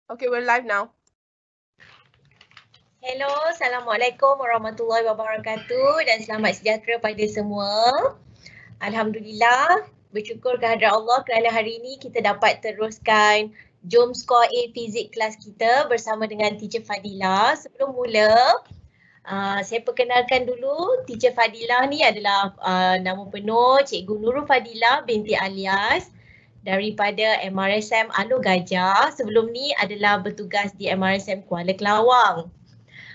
Okay, we're live now. Hello, Assalamualaikum warahmatullahi wabarakatuh dan selamat sejahtera pada semua. Alhamdulillah, bersyukur kehadrat Allah kerana hari ini kita dapat teruskan Jom Skor A Fizik kelas kita bersama dengan Teacher Fadila. Sebelum mula, saya perkenalkan dulu Teacher Fadila ni adalah nama penuh Cikgu Nurul Fadila binti Alias daripada MRSM Alor Gajah. Sebelum ni adalah bertugas di MRSM Kuala Kelawang.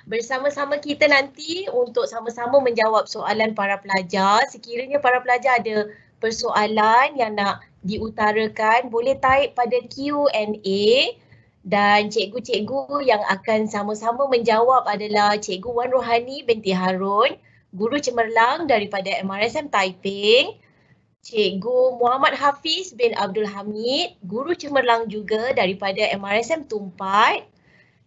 Bersama-sama kita nanti untuk sama-sama menjawab soalan para pelajar. Sekiranya para pelajar ada persoalan yang nak diutarakan, boleh type pada Q&A dan cikgu-cikgu yang akan sama-sama menjawab adalah Cikgu Wan Rohani binti Harun, Guru Cemerlang daripada MRSM Taiping, Cikgu Muhammad Hafiz bin Abdul Hamid, Guru Cemerlang juga daripada MRSM Tumpat.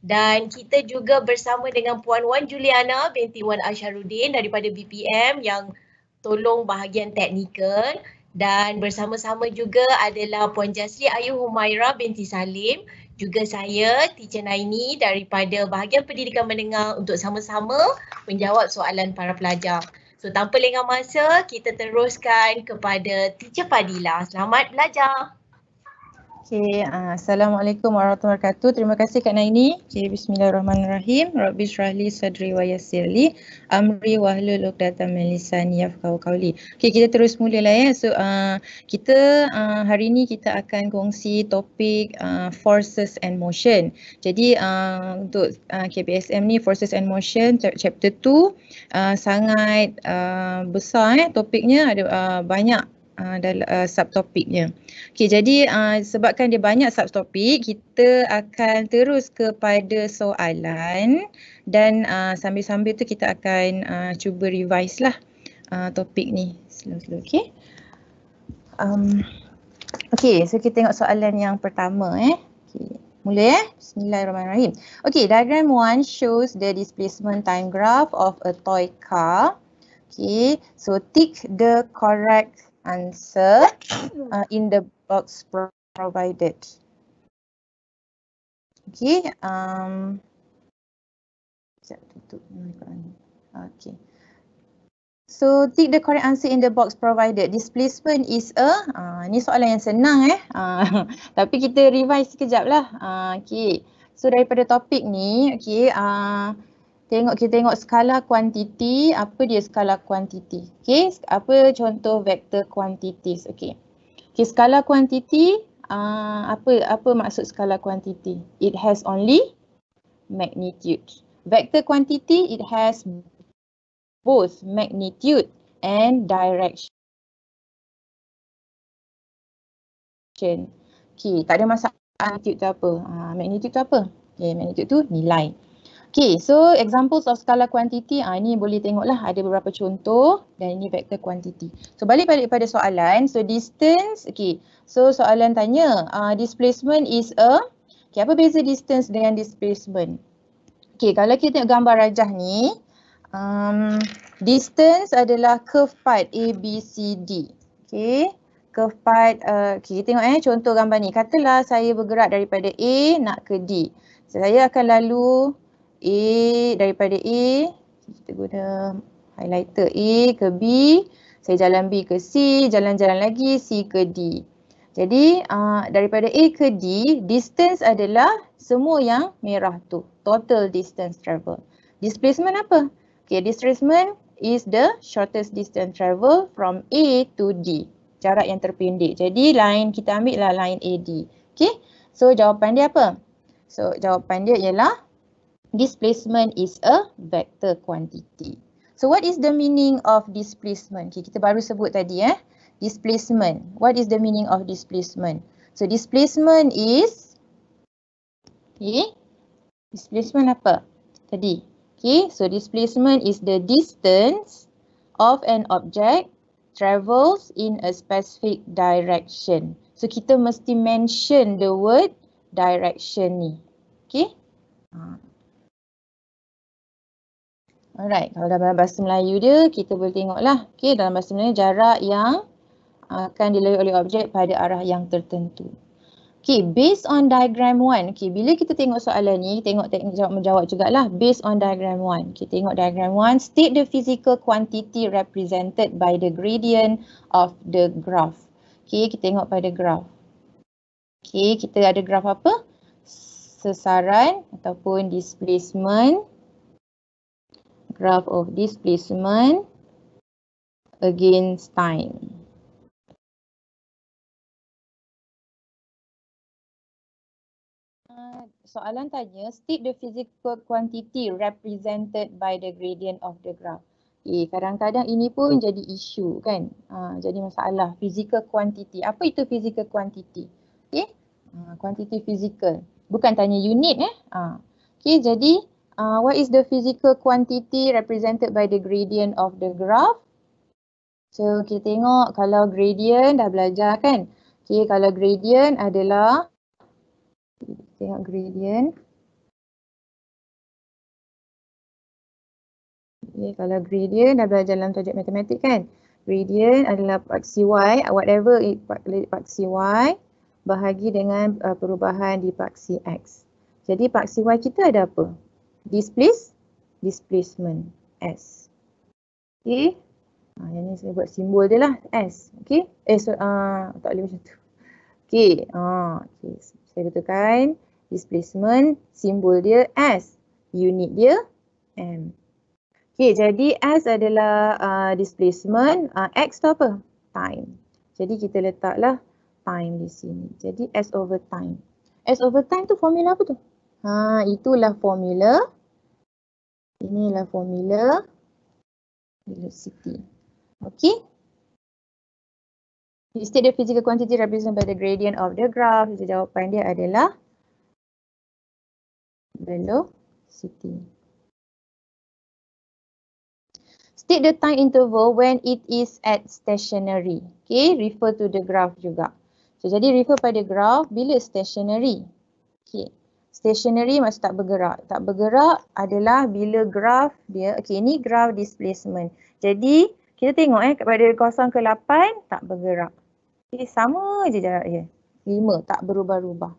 Dan kita juga bersama dengan Puan Wan Juliana binti Wan Asharuddin daripada BPM yang tolong bahagian teknikal. Dan bersama-sama juga adalah Puan Jasri Ayu Humaira binti Salim. Juga saya, Teacher Naini daripada bahagian pendidikan menengah untuk sama-sama menjawab soalan para pelajar. So tanpa lengah masa, kita teruskan kepada Teacher Fadila. Selamat belajar. Okay, Assalamualaikum warahmatullahi wabarakatuh. Terima kasih Kak Naini. Okay, bismillahirrahmanirrahim. Rabbi syrahli sadri wa yassirli amri wahlul 'uqdatam min lisani yafqahu qawli. Okay, kita terus mula lah ya. So kita hari ni kita akan kongsi topik forces and motion. Jadi untuk KPSM ni forces and motion chapter 2 sangat besar topiknya, ada banyak subtopiknya. Okay, jadi sebabkan dia banyak subtopik, kita akan terus kepada soalan dan sambil-sambil tu kita akan cuba revise lah topik ni slow-slow. Okay. Okay, so kita tengok soalan yang pertama Okay. Mula Bismillahirrahmanirrahim. Okay, diagram 1 shows the displacement time graph of a toy car. Okay, so tick the correct answer in the box provided. Okay, okay. So tick the correct answer in the box provided. Displacement is ni soalan yang senang tapi kita revise sekejap lah. Okay, so daripada topik ni, okay, kita tengok skala kuantiti. Apa dia skala kuantiti? Okay, apa contoh vektor quantities? Okay, skala kuantiti, apa maksud skala kuantiti? It has only magnitude. Vector quantity, it has both magnitude and direction. Okay, tak ada masalah magnitude tu apa. Magnitude tu apa? Okay, magnitude tu nilai. Okay, so examples of skala quantity, ni boleh tengoklah ada beberapa contoh dan ini vector quantity. So balik pada soalan, so distance, okay. So soalan tanya, displacement is okay, apa beza distance dengan displacement? Okay, kalau kita tengok gambar rajah ni, distance adalah curve path A, B, C, D. Okay, curve path, okay, kita tengok contoh gambar ni. Katalah saya bergerak daripada A nak ke D. Saya akan lalu daripada A, kita guna highlighter A ke B, saya jalan B ke C, jalan-jalan lagi C ke D. Jadi daripada A ke D, distance adalah semua yang merah tu, total distance travel. Displacement apa? Okay, displacement is the shortest distance travel from A to D, jarak yang terpendek. Jadi line, kita ambil lah line AD. Okay, so jawapan dia apa? So jawapan dia ialah displacement is a vector quantity. So what is the meaning of displacement? Okay, kita baru sebut tadi displacement. What is the meaning of displacement? So displacement is, okay, displacement apa tadi? Okay, so displacement is the distance of an object travels in a specific direction. So kita mesti mention the word direction ni. Okay. Alright, kalau dalam bahasa Melayu dia, kita boleh tengoklah. Okay, dalam bahasa Melayu jarak yang akan dilalui oleh objek pada arah yang tertentu. Okay, based on diagram 1. Okay, bila kita tengok soalan ni, tengok menjawab jugalah based on diagram 1. Okay, tengok diagram 1. State the physical quantity represented by the gradient of the graph. Okay, kita tengok pada graph. Okay, kita ada graph apa? Sesaran ataupun displacement. Graph of displacement against time. Soalan tanya, state the physical quantity represented by the gradient of the graph. Kadang-kadang ini pun jadi isu kan, jadi masalah. Physical quantity, apa itu physical quantity? Quantity physical, bukan tanya unit jadi what is the physical quantity represented by the gradient of the graph? So kita tengok kalau gradient dah belajar kan. Kalau gradient adalah, tengok gradient. Kalau gradient dah belajar dalam subjek matematik kan. Gradient adalah paksi y, whatever paksi y bahagi dengan perubahan di paksi x. Jadi paksi y kita ada apa? Displacement s. Yang ni saya buat simbol dia lah s. Tak boleh macam tu. Saya betulkan displacement, simbol dia s, unit dia m. Jadi s adalah displacement, x tu apa? Time. Jadi kita letaklah time di sini. Jadi s over time. S over time tu formula apa tu? Itulah formula. Inilah formula velocity. Okay. State the physical quantity represented by the gradient of the graph. Jadi jawapan dia adalah velocity. State the time interval when it is at stationary. Okay, refer to the graph juga. So, jadi refer pada graph bila stationary. Okay, stationary maksud tak bergerak. Tak bergerak adalah bila graph dia, ini graph displacement. Jadi, kita tengok pada 0 ke 8 tak bergerak. Sama je jarak dia. 5 tak berubah-ubah.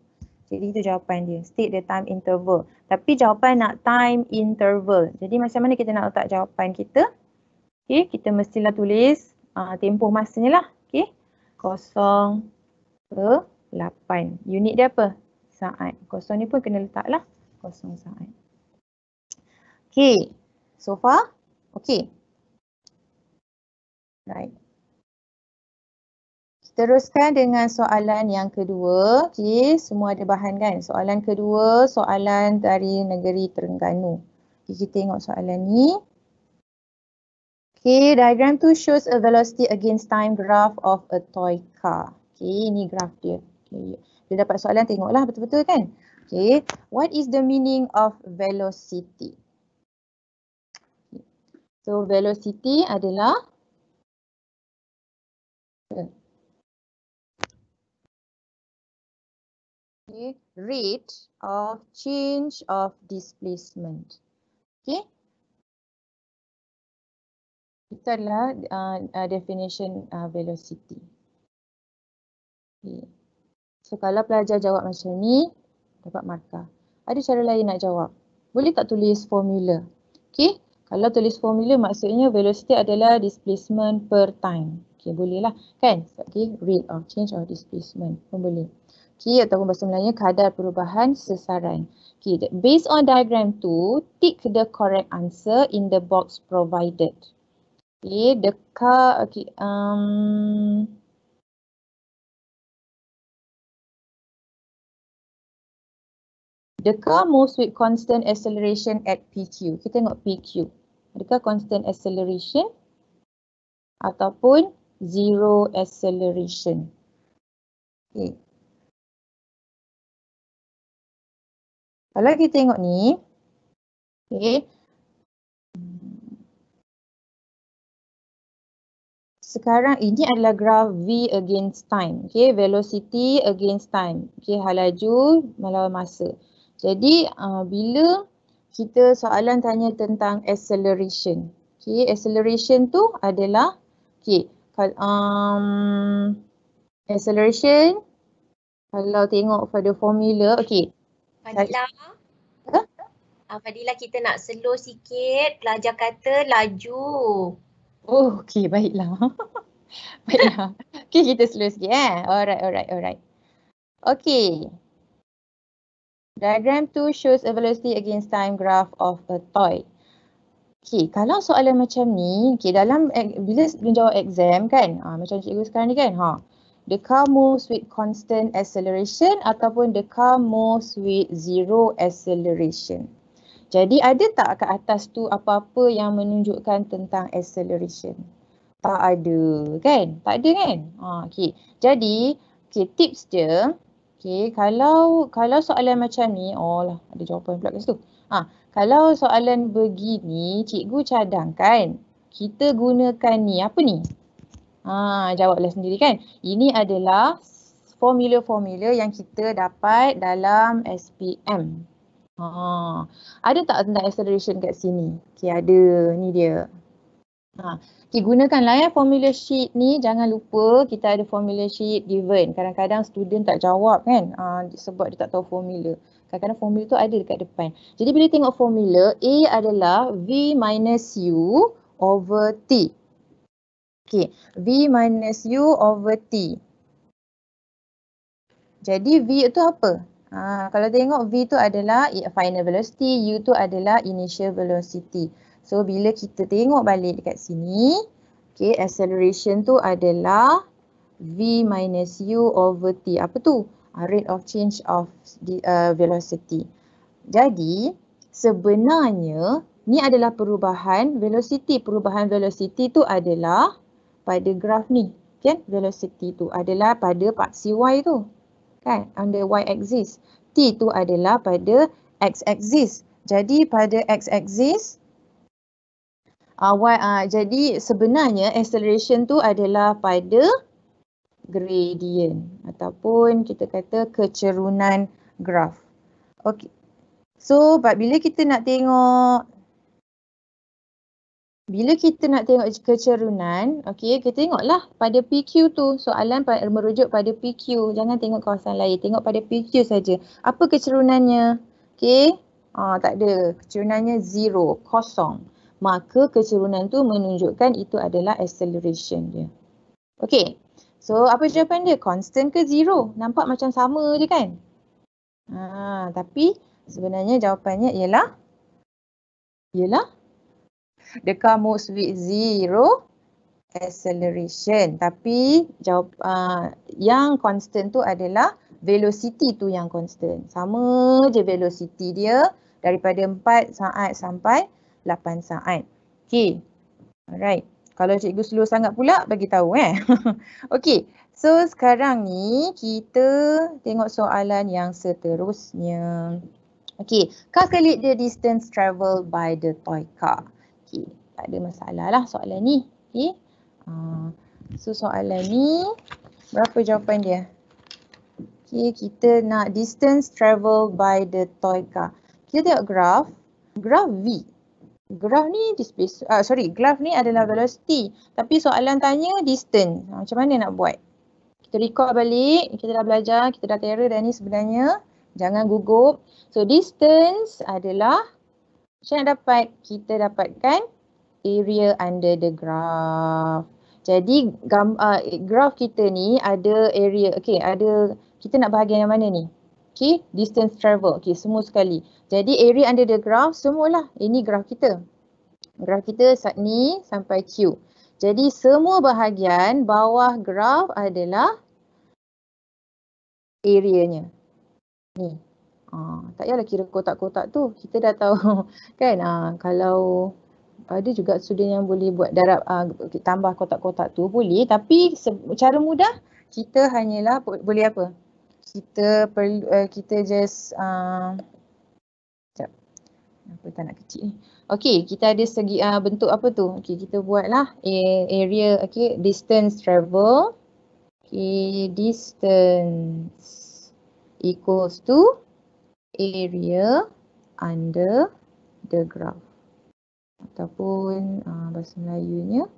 Jadi itu jawapan dia. State the time interval. Tapi jawapan nak time interval. Jadi macam mana kita nak letak jawapan kita? Kita mestilah tulis tempoh masanya lah. 0 ke 8. Unit dia apa? Saat. 0 ni pun kena letak lah. 0 saat. So far? Right. Teruskan dengan soalan yang kedua. Semua ada bahan kan? Soalan kedua, soalan dari negeri Terengganu. Kita tengok soalan ni. Diagram 2 shows a velocity against time graph of a toy car. Ini graph dia. Bila dapat soalan tengoklah betul-betul kan? What is the meaning of velocity? So velocity adalah rate of change of displacement. Itu adalah definition velocity. So kalau pelajar jawab macam ni, dapat markah. Ada cara lain nak jawab. Boleh tak tulis formula? Kalau tulis formula maksudnya velocity adalah displacement per time. Boleh lah kan? Rate of change of displacement pun boleh. Ataupun bahasa Melayunya kadar perubahan sesaran. Based on diagram 2, tick the correct answer in the box provided. The car, the car moves with constant acceleration at PQ. Kita tengok PQ. Adakah constant acceleration ataupun zero acceleration? Kalau kita tengok ni, sekarang ini adalah graf V against time. Velocity against time. Hal laju melawan masa. Jadi bila kita soalan tanya tentang acceleration. Acceleration tu adalah acceleration Kalau tengok pada formula, okey. Fadila. Huh? Fadila, kita nak slow sikit. Pelajar kata laju. Oh, okey, baiklah. Baiklah. Okey, kita slow sikit Alright. Okay. Diagram 2 shows a velocity against time graph of a toy. Okay, kalau soalan macam ni, okay, dalam bila menjawab exam kan, macam cikgu sekarang ni kan, the car moves with constant acceleration ataupun the car moves with zero acceleration. Jadi ada tak kat atas tu apa-apa yang menunjukkan tentang acceleration? Tak ada kan? Tak ada kan? Okay. Jadi, okay, tips dia, okay, kalau soalan macam ni, lah ada jawapan pula kat situ. Kalau soalan begini, cikgu cadangkan kita gunakan ni, apa ni? Jawablah sendiri kan. Ini adalah formula-formula yang kita dapat dalam SPM. Ada tak tentang acceleration kat sini? Okay, ada. Ni dia. Okay, gunakanlah formula sheet ni. Jangan lupa kita ada formula sheet given. Kadang-kadang student tak jawab kan sebab dia tak tahu formula. Kadang-kadang formula tu ada dekat depan. Jadi bila tengok formula, A adalah V minus U over T. Okay, V minus U over T. Jadi V itu apa? Kalau tengok V tu adalah final velocity, U tu adalah initial velocity. So bila kita tengok balik dekat sini, okay, acceleration tu adalah V minus U over T. Apa tu? Rate of change of velocity. Jadi sebenarnya ni adalah perubahan velocity. Perubahan velocity tu adalah pada graf ni. Kan? Velocity tu adalah pada paksi Y tu. Kan? On the Y-axis. T tu adalah pada X-axis. Jadi pada X-axis, jadi sebenarnya acceleration tu adalah pada gradient ataupun kita kata kecerunan graf. Okey. So, bila kita nak tengok kecerunan, okey, kita tengoklah pada PQ tu. Soalan merujuk pada PQ. Jangan tengok kawasan lain. Tengok pada PQ saja. Apa kecerunannya? Okey. Tak ada. Kecerunannya 0, kosong. Maka kecerunan tu menunjukkan itu adalah acceleration dia. Okey. So, apa jawapan dia? Constant ke 0? Nampak macam sama je kan? Tapi sebenarnya jawapannya ialah the car moves with 0 acceleration. Tapi yang constant tu adalah velocity tu yang constant. Sama je velocity dia daripada 4 saat sampai 8 saat. Okay. Alright. Kalau cikgu slow sangat pula, bagi tahu Okay. So sekarang ni kita tengok soalan yang seterusnya. Okay. Calculate the distance traveled by the toy car. Okay. Tak ada masalah lah soalan ni. Okay. So soalan ni berapa jawapan dia? Okay. Kita nak distance traveled by the toy car. Kita tengok graf. Graf V. Graf ni graf ni adalah velocity. Tapi soalan tanya distance. Macam mana nak buat? Kita record balik. Kita dah belajar, kita dah terror dah ni sebenarnya. Jangan gugup. So distance adalah macam nak dapat? Kita dapatkan area under the graph. Jadi graf kita ni ada area. Okay, ada, kita nak bahagian yang mana ni? Okay, distance travel. Okay, semua sekali. Jadi area under the graph semualah. Ini graf kita. Graf kita ni sampai Q. Jadi semua bahagian bawah graf adalah areanya. Ni. Tak payahlah kira kotak-kotak tu. Kita dah tahu kan. Kalau ada juga student yang boleh buat darab tambah kotak-kotak tu boleh. Tapi cara mudah kita hanyalah boleh apa? Kita perlu kita just apa tak nak kecil ni. Okey, kita ada segi bentuk apa tu? Okey, kita buatlah area, okey, distance travel. Okey, distance equals to area under the graph. Ataupun bahasa Melayunya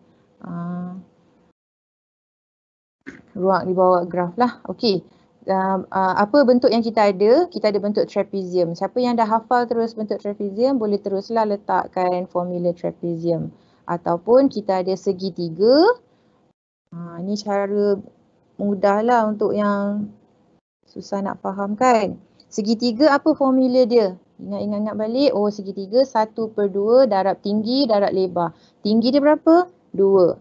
ruang di bawah graf lah. Okey. apa bentuk yang kita ada? Kita ada bentuk trapezium. Siapa yang dah hafal terus bentuk trapezium boleh teruslah letakkan formula trapezium. Ataupun kita ada segitiga. Ini cara mudahlah untuk yang susah nak faham kan. Segitiga apa formula dia? Ingat balik. Oh, segitiga 1/2 darab tinggi darab lebar. Tinggi dia berapa? 2.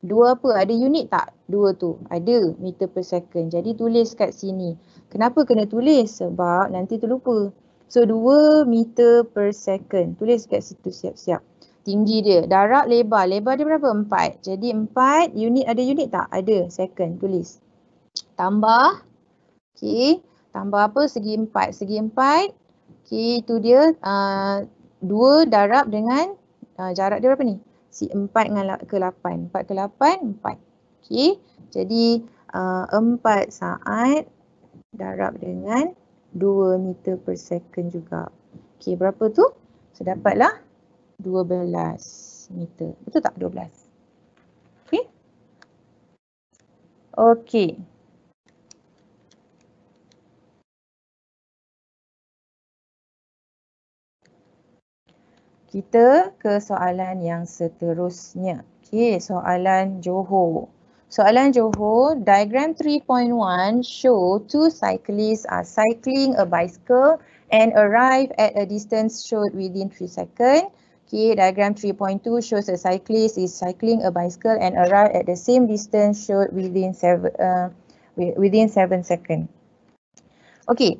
2 apa? Ada unit tak? 2 tu. Ada, meter per second. Jadi tulis kat sini. Kenapa kena tulis? Sebab nanti terlupa. So 2 meter per second. Tulis kat situ siap-siap. Tinggi dia. Darab lebar. Lebar dia berapa? 4. Jadi 4 unit, ada unit tak? Ada. Second. Tulis. Tambah. Okay. Tambah apa? Segi 4. Segi 4. Okay. Itu dia 2 darab dengan jarak dia berapa ni? 4 ke 8. 4 ke 8, 4. Okay. Jadi 4 saat darab dengan 2 meter per second juga. Okay. Berapa tu? So dapatlah 12 meter. Betul tak? 12. Okay. Okay. Kita ke soalan yang seterusnya. Okay, soalan Johor. Soalan Johor, diagram 3.1 show two cyclists are cycling a bicycle and arrive at a distance showed within 3 seconds. Okay, diagram 3.2 shows a cyclist is cycling a bicycle and arrive at the same distance showed within 7 seconds. Okay.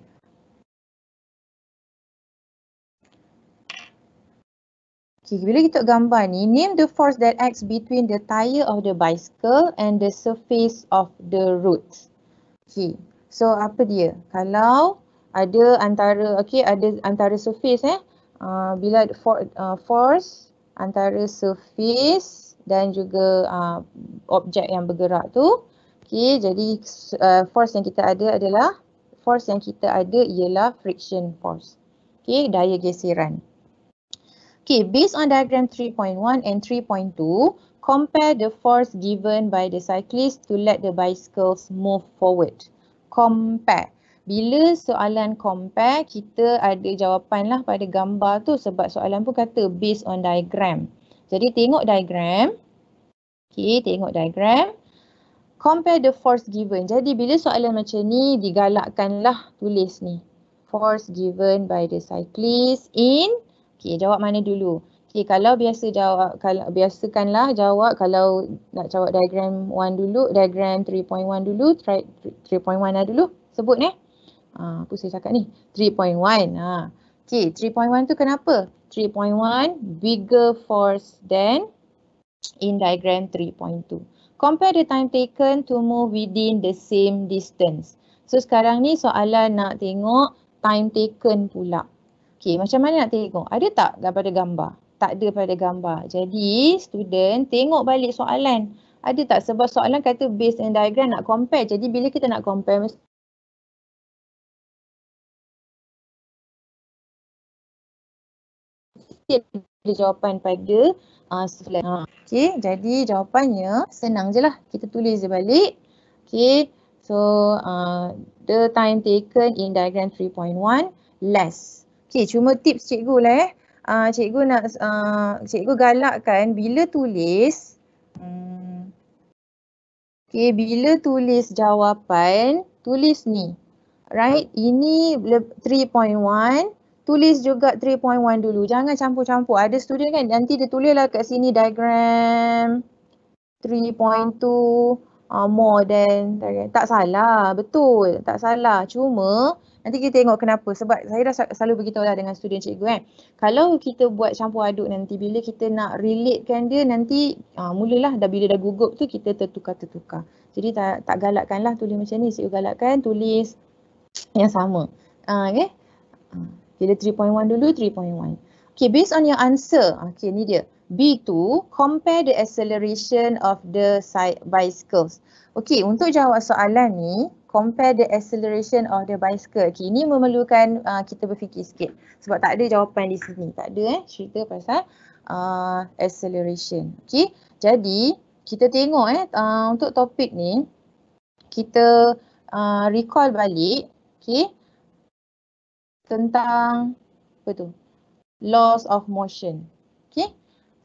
Okay, bila kita gambar ni, name the force that acts between the tire of the bicycle and the surface of the road. Okay, so apa dia? Kalau ada antara, okay, ada antara surface bila force antara surface dan juga objek yang bergerak tu. Okay, jadi force yang kita ada ialah friction force. Okay, daya geseran. Okay, based on diagram 3.1 and 3.2, compare the force given by the cyclist to let the bicycles move forward. Compare. Bila soalan compare, kita ada jawapan lah pada gambar tu sebab soalan pun kata based on diagram. Jadi tengok diagram. Okay, tengok diagram. Compare the force given. Jadi bila soalan macam ni, digalakkanlah tulis ni. Force given by the cyclist in. Okay, jawab mana dulu? Okay, kalau biasakanlah jawab, kalau nak jawab diagram 1 dulu, diagram 3.1 dulu, try 3.1 lah dulu, sebut apa saya cakap ni? 3.1. Okay, 3.1 tu kenapa? 3.1 bigger force than in diagram 3.2. Compare the time taken to move within the same distance. So sekarang ni soalan nak tengok time taken pula. Okay, macam mana nak tengok? Ada tak pada gambar? Tak ada pada gambar. Jadi, student tengok balik soalan. Ada tak? Sebab soalan kata based on diagram nak compare. Jadi, bila kita nak compare, mesti ada jawapan pada soalan. Okay, jadi jawapannya senang je lah. Kita tulis je balik. Okay, so the time taken in diagram 3.1 less. Okay, cuma tips cikgu lah cikgu nak cikgu galakkan bila tulis okay, bila tulis jawapan, tulis ni. Right, ini 3.1, tulis juga 3.1 dulu. Jangan campur-campur. Ada student kan nanti dia tulislah kat sini diagram 3.2 more than, tak salah, betul, tak salah. Cuma nanti kita tengok kenapa. Sebab saya dah selalu beritahu lah dengan student cikgu kalau kita buat campur aduk nanti, bila kita nak relatekan dia nanti mulalah bila dah gugup tu kita tertukar-tertukar. Jadi tak galakkan lah tulis macam ni. Cikgu galakkan tulis yang sama. Okay. Bila 3.1 dulu, 3.1. Okay, based on your answer. Okay, ni dia. B2, compare the acceleration of the bicycles. Okay, untuk jawab soalan ni, compare the acceleration of the bicycle. Okay, ini memerlukan kita berfikir sikit. Sebab tak ada jawapan di sini. Tak ada cerita pasal acceleration. Okay, jadi kita tengok untuk topik ni, kita recall balik, okay, tentang apa tu? Laws of motion. Okay.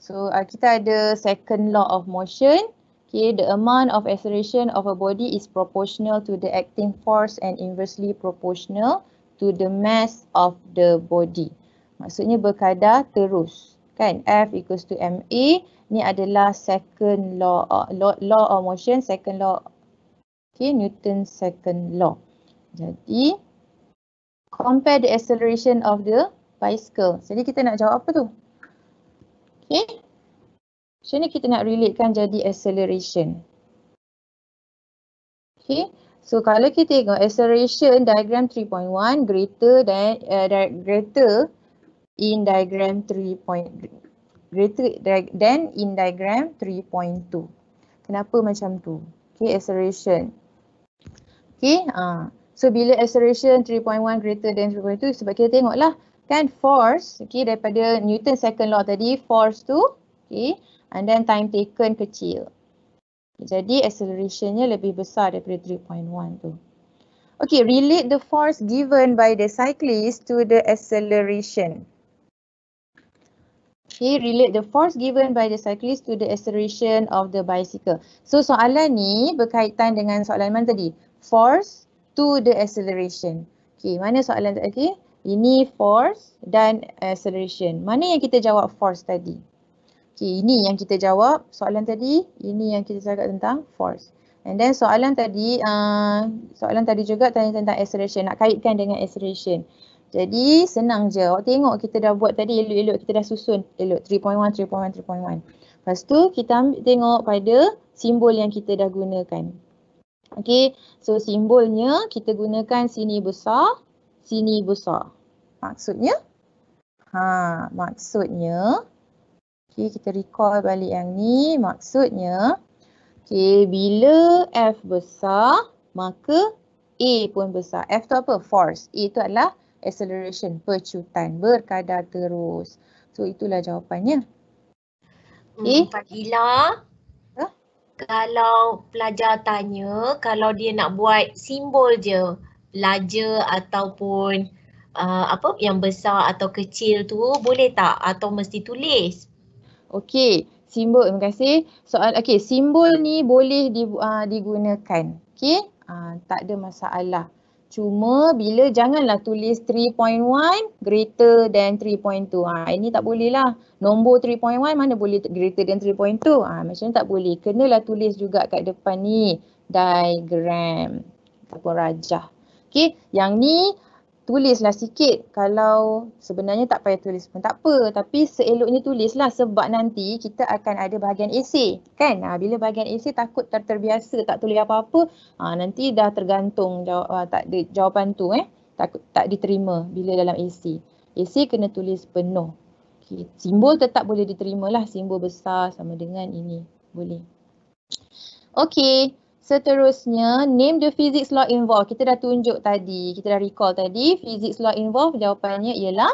So kita ada second law of motion. Okay, the amount of acceleration of a body is proportional to the acting force and inversely proportional to the mass of the body. Maksudnya berkadar terus. Kan? F equals to ma. Ni adalah second law of motion, second law. Okay, Newton's second law. Jadi compare the acceleration of the bicycle. Jadi kita nak jawab apa tu? Okay. Macam ni kita nak relatekan jadi acceleration. Okay. So kalau kita tengok acceleration diagram 3.1 greater in diagram 3. Greater than in diagram 3.2. Kenapa macam tu? Okay, acceleration. Okay. So bila acceleration 3.1 greater than 3.2 sebab kita tengoklah kan force, okay, daripada Newton second law tadi, force tu, okay, and then time taken kecil. Jadi accelerationnya lebih besar daripada 3.1 tu. Okay, relate the force given by the cyclist to the acceleration. Okay, relate the force given by the cyclist to the acceleration of the bicycle. So soalan ni berkaitan dengan soalan mana tadi? Force to the acceleration. Okay, mana soalan tadi? Ini force dan acceleration. Mana yang kita jawab force tadi? Okay, ini yang kita jawab soalan tadi. Ini yang kita cakap tentang force. And then soalan tadi juga tanya tentang acceleration. Nak kaitkan dengan acceleration. Jadi senang je. Awak tengok kita dah buat tadi elok-elok. Kita dah susun elok 3.1, 3.1, 3.1. Lepas tu kita ambil tengok pada simbol yang kita dah gunakan. Okay, so simbolnya kita gunakan sini besar, sini besar. Maksudnya? Maksudnya, okay, kita recall balik yang ni. Maksudnya, okay, bila F besar, maka A pun besar. F tu apa? Force. A tu adalah acceleration, pecutan, berkadar terus. So, itulah jawapannya. Okay. Fadila, kalau pelajar tanya, kalau dia nak buat simbol je, larger ataupun apa yang besar atau kecil tu boleh tak atau mesti tulis? Okey, simbol, terima kasih. Okey, simbol ni boleh digunakan. Okey, tak ada masalah. Cuma bila janganlah tulis 3.1 greater than 3.2. Ini tak boleh lah. Nombor 3.1 mana boleh greater than 3.2? Macam ni tak boleh. Kenalah tulis juga kat depan ni diagram ataupun rajah. Okey, yang ni tulislah sikit. Kalau sebenarnya tak payah tulis pun tak apa. Tapi seeloknya tulislah sebab nanti kita akan ada bahagian esei. Kan? Bila bahagian esei takut terbiasa tak tulis apa-apa. Nanti dah tergantung tak ada jawapan tu. Takut tak diterima bila dalam esei. Esei kena tulis penuh. Okay. Simbol tetap boleh diterima lah. Simbol besar sama dengan ini. Boleh. Okay. Seterusnya, name the physics law involved. Kita dah tunjuk tadi, kita dah recall tadi. Physics law involved, jawapannya ialah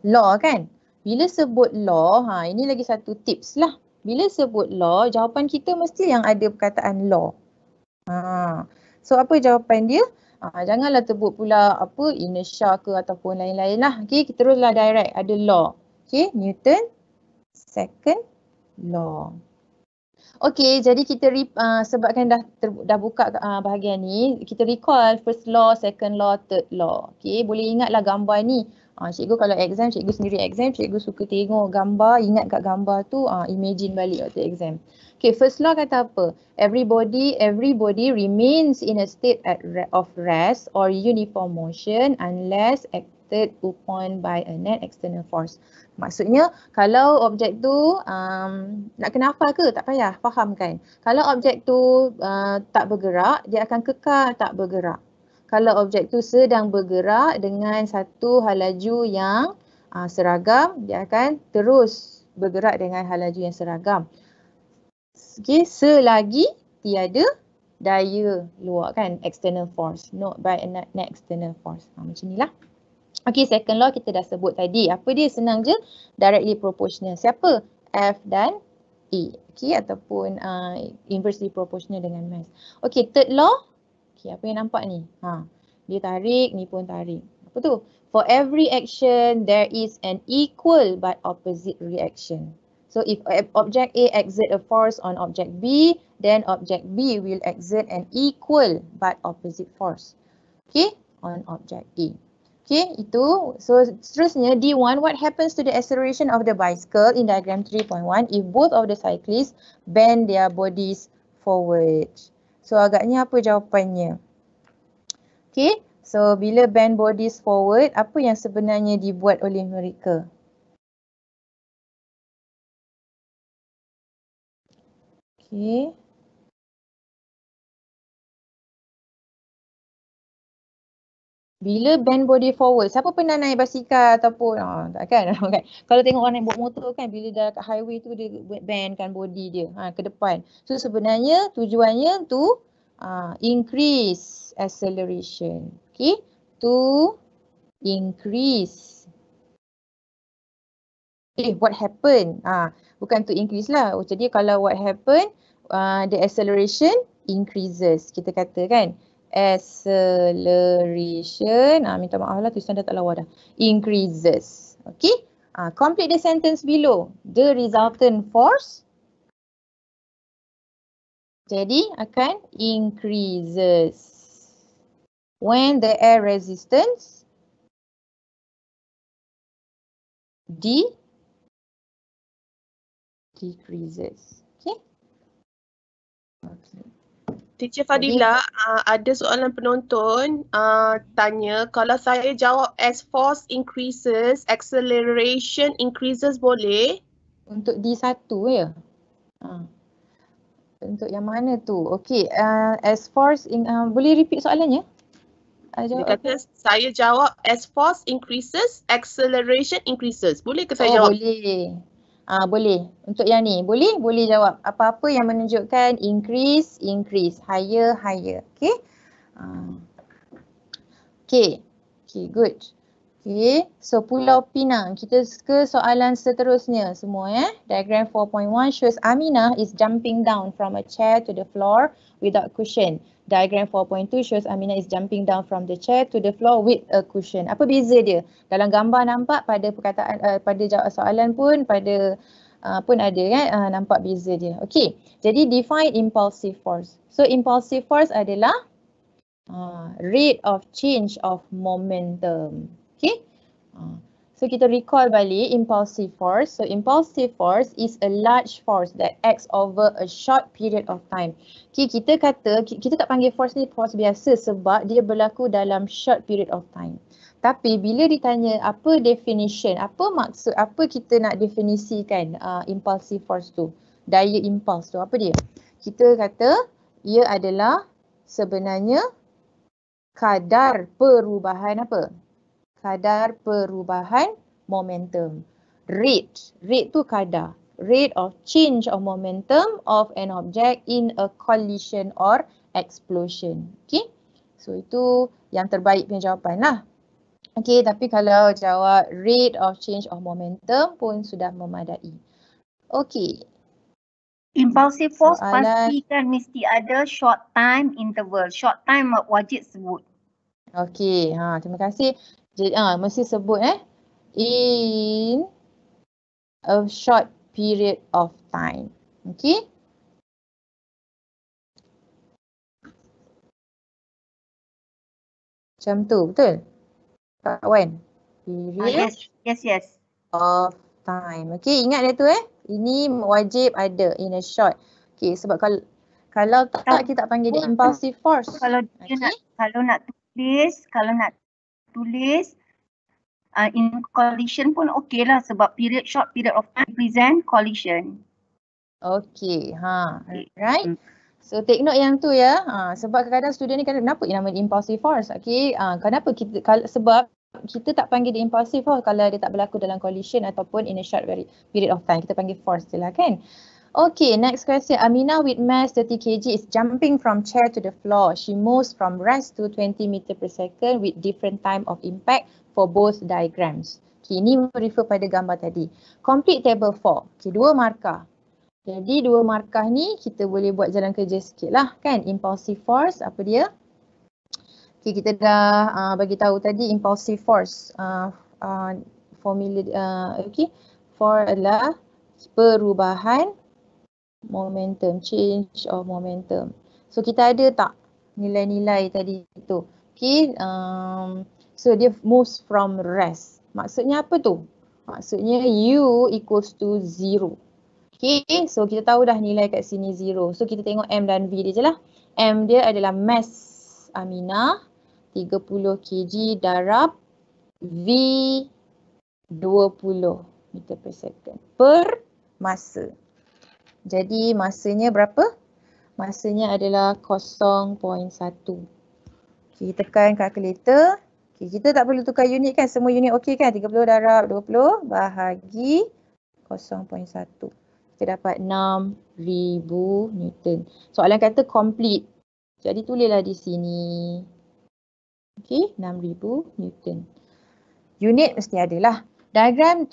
law kan. Bila sebut law, ini lagi satu tips lah. Bila sebut law, jawapan kita mesti yang ada perkataan law. So apa jawapan dia? Janganlah sebut pula apa inertia ke ataupun lain-lain lah. Okay, kita teruslah direct, ada law. Okay, Newton second law. Okey, jadi kita sebabkan dah buka bahagian ni, kita recall first law, second law, third law. Okey, boleh ingatlah gambar ni. Cikgu kalau exam, cikgu sendiri exam, cikgu suka tengok gambar, ingat kat gambar tu, imagine balik waktu exam. Okey, first law kata apa? Everybody remains in a state of rest or uniform motion unless acted upon by a net external force. Maksudnya kalau objek tu nak kena hafal ke? Tak payah, faham kan? Kalau objek tu tak bergerak, dia akan kekal tak bergerak. Kalau objek tu sedang bergerak dengan satu halaju yang seragam, dia akan terus bergerak dengan halaju yang seragam. Okay, selagi tiada daya luar kan, external force, not by a net external force. Macam ni lah. Okay, second law kita dah sebut tadi. Apa dia? Senang je. Directly proportional. Siapa? F dan E. Okay, ataupun inversely proportional dengan mass. Okay, third law. Okay, apa yang nampak ni? Dia tarik, ni pun tarik. Apa tu? For every action, there is an equal but opposite reaction. So if object A exert a force on object B, then object B will exert an equal but opposite force. Okay, on object A. Okay, itu. So seterusnya D1, what happens to the acceleration of the bicycle in diagram 3.1 if both of the cyclists bend their bodies forward? So agaknya apa jawapannya? Okay, so bila bend bodies forward, apa yang sebenarnya dibuat oleh mereka? Okay. Bila bend body forward, siapa pernah naik basikal ataupun takkan kan. Kalau tengok orang naik bawa motor kan, bila dah kat highway tu dia bendkan body dia ke depan. So sebenarnya tujuannya tu increase acceleration. Okay, to increase. What happen? Bukan to increase lah. Jadi kalau what happen, the acceleration increases. Kita kata kan, acceleration, minta maaf lah tulisan dah tak lawa dah, increases. Okay, complete the sentence below. The resultant force jadi akan increases when the air resistance decreases. Okay. Teacher Fadila, ada soalan penonton tanya, kalau saya jawab as force increases, acceleration increases boleh? Untuk D1 ya? Untuk yang mana tu? Okay, as force, boleh repeat soalannya? Dia kata saya jawab as force increases, acceleration increases. Boleh ke saya jawab? Boleh. Boleh. Untuk yang ni, boleh jawab. Apa-apa yang menunjukkan increase, higher. Okay. Okay, good. Okay, so Pulau Pinang. Kita ke soalan seterusnya semua ya. Diagram 4.1 shows Aminah is jumping down from a chair to the floor without cushion. Diagram 4.2 shows Aminah is jumping down from the chair to the floor with a cushion. Apa beza dia? Dalam gambar nampak, pada perkataan, pada soalan pun, pada pun ada kan, nampak beza dia. Okay, jadi define impulsive force. So impulsive force adalah rate of change of momentum. Okay, so kita recall balik impulsive force. So impulsive force is a large force that acts over a short period of time. Okay, kita kata, kita tak panggil force ni force biasa sebab dia berlaku dalam short period of time. Tapi bila ditanya apa definition, apa maksud, apa kita nak definisikan impulsive force tu, daya impuls tu, apa dia? Kita kata ia adalah sebenarnya kadar perubahan apa? Kadar perubahan momentum. Rate tu kadar. Rate of change of momentum of an object in a collision or explosion. Okay. So itu yang terbaik punya jawapan lah. Okay, tapi kalau jawab rate of change of momentum pun sudah memadai. Okay. Impulsive force pastikan mesti ada short time interval. Short time wajib sebut. Okay, terima kasih. Jadi, mesti sebut in a short period of time. Okay. Macam tu, betul? Kak Wan? Period Yes. of time. Okay, ingat dia tu Ini wajib ada in a short. Okay, sebab kalau tak kita tak panggil dia impulsive force. Kalau dia nak tulis in collision pun okey lah sebab short period of time present collision. Okay, right. So take note yang tu ya. Sebab kadang-kadang student ni kenapa nama impulsive force? Okay, kenapa kita sebab kita tak panggil dia impulsive force kalau dia tak berlaku dalam collision ataupun in a short period of time. Kita panggil force je lah kan. Okay, next question. Aminah with mass 30 kg is jumping from chair to the floor. She moves from rest to 20 meter per second with different time of impact for both diagrams. Okay, ini refer pada gambar tadi. Complete table 4. Okay, 2 markah. Jadi dua markah ni kita boleh buat jalan kerja sikit lah kan. Impulsive force apa dia? Okay, kita dah bagi tahu tadi impulsive force. Formula okay. For adalah perubahan momentum, change of momentum. So kita ada tak nilai-nilai tadi tu? Okay, so dia moves from rest. Maksudnya apa tu? Maksudnya U equals to 0. Okay, so kita tahu dah nilai kat sini 0. So kita tengok M dan V dia je lah. M dia adalah mass aminah 30 kg darab V 20 meter per second per masa. Jadi masanya berapa? Masanya adalah 0.1. Okay, tekan kalkulator. Okay, kita tak perlu tukar unit kan? Semua unit okey kan? 30 darab 20 bahagi 0.1. Kita dapat 6,000 Newton. Soalan kata complete. Jadi tulislah di sini. Okey, 6,000 Newton. Unit mesti ada lah. Diagram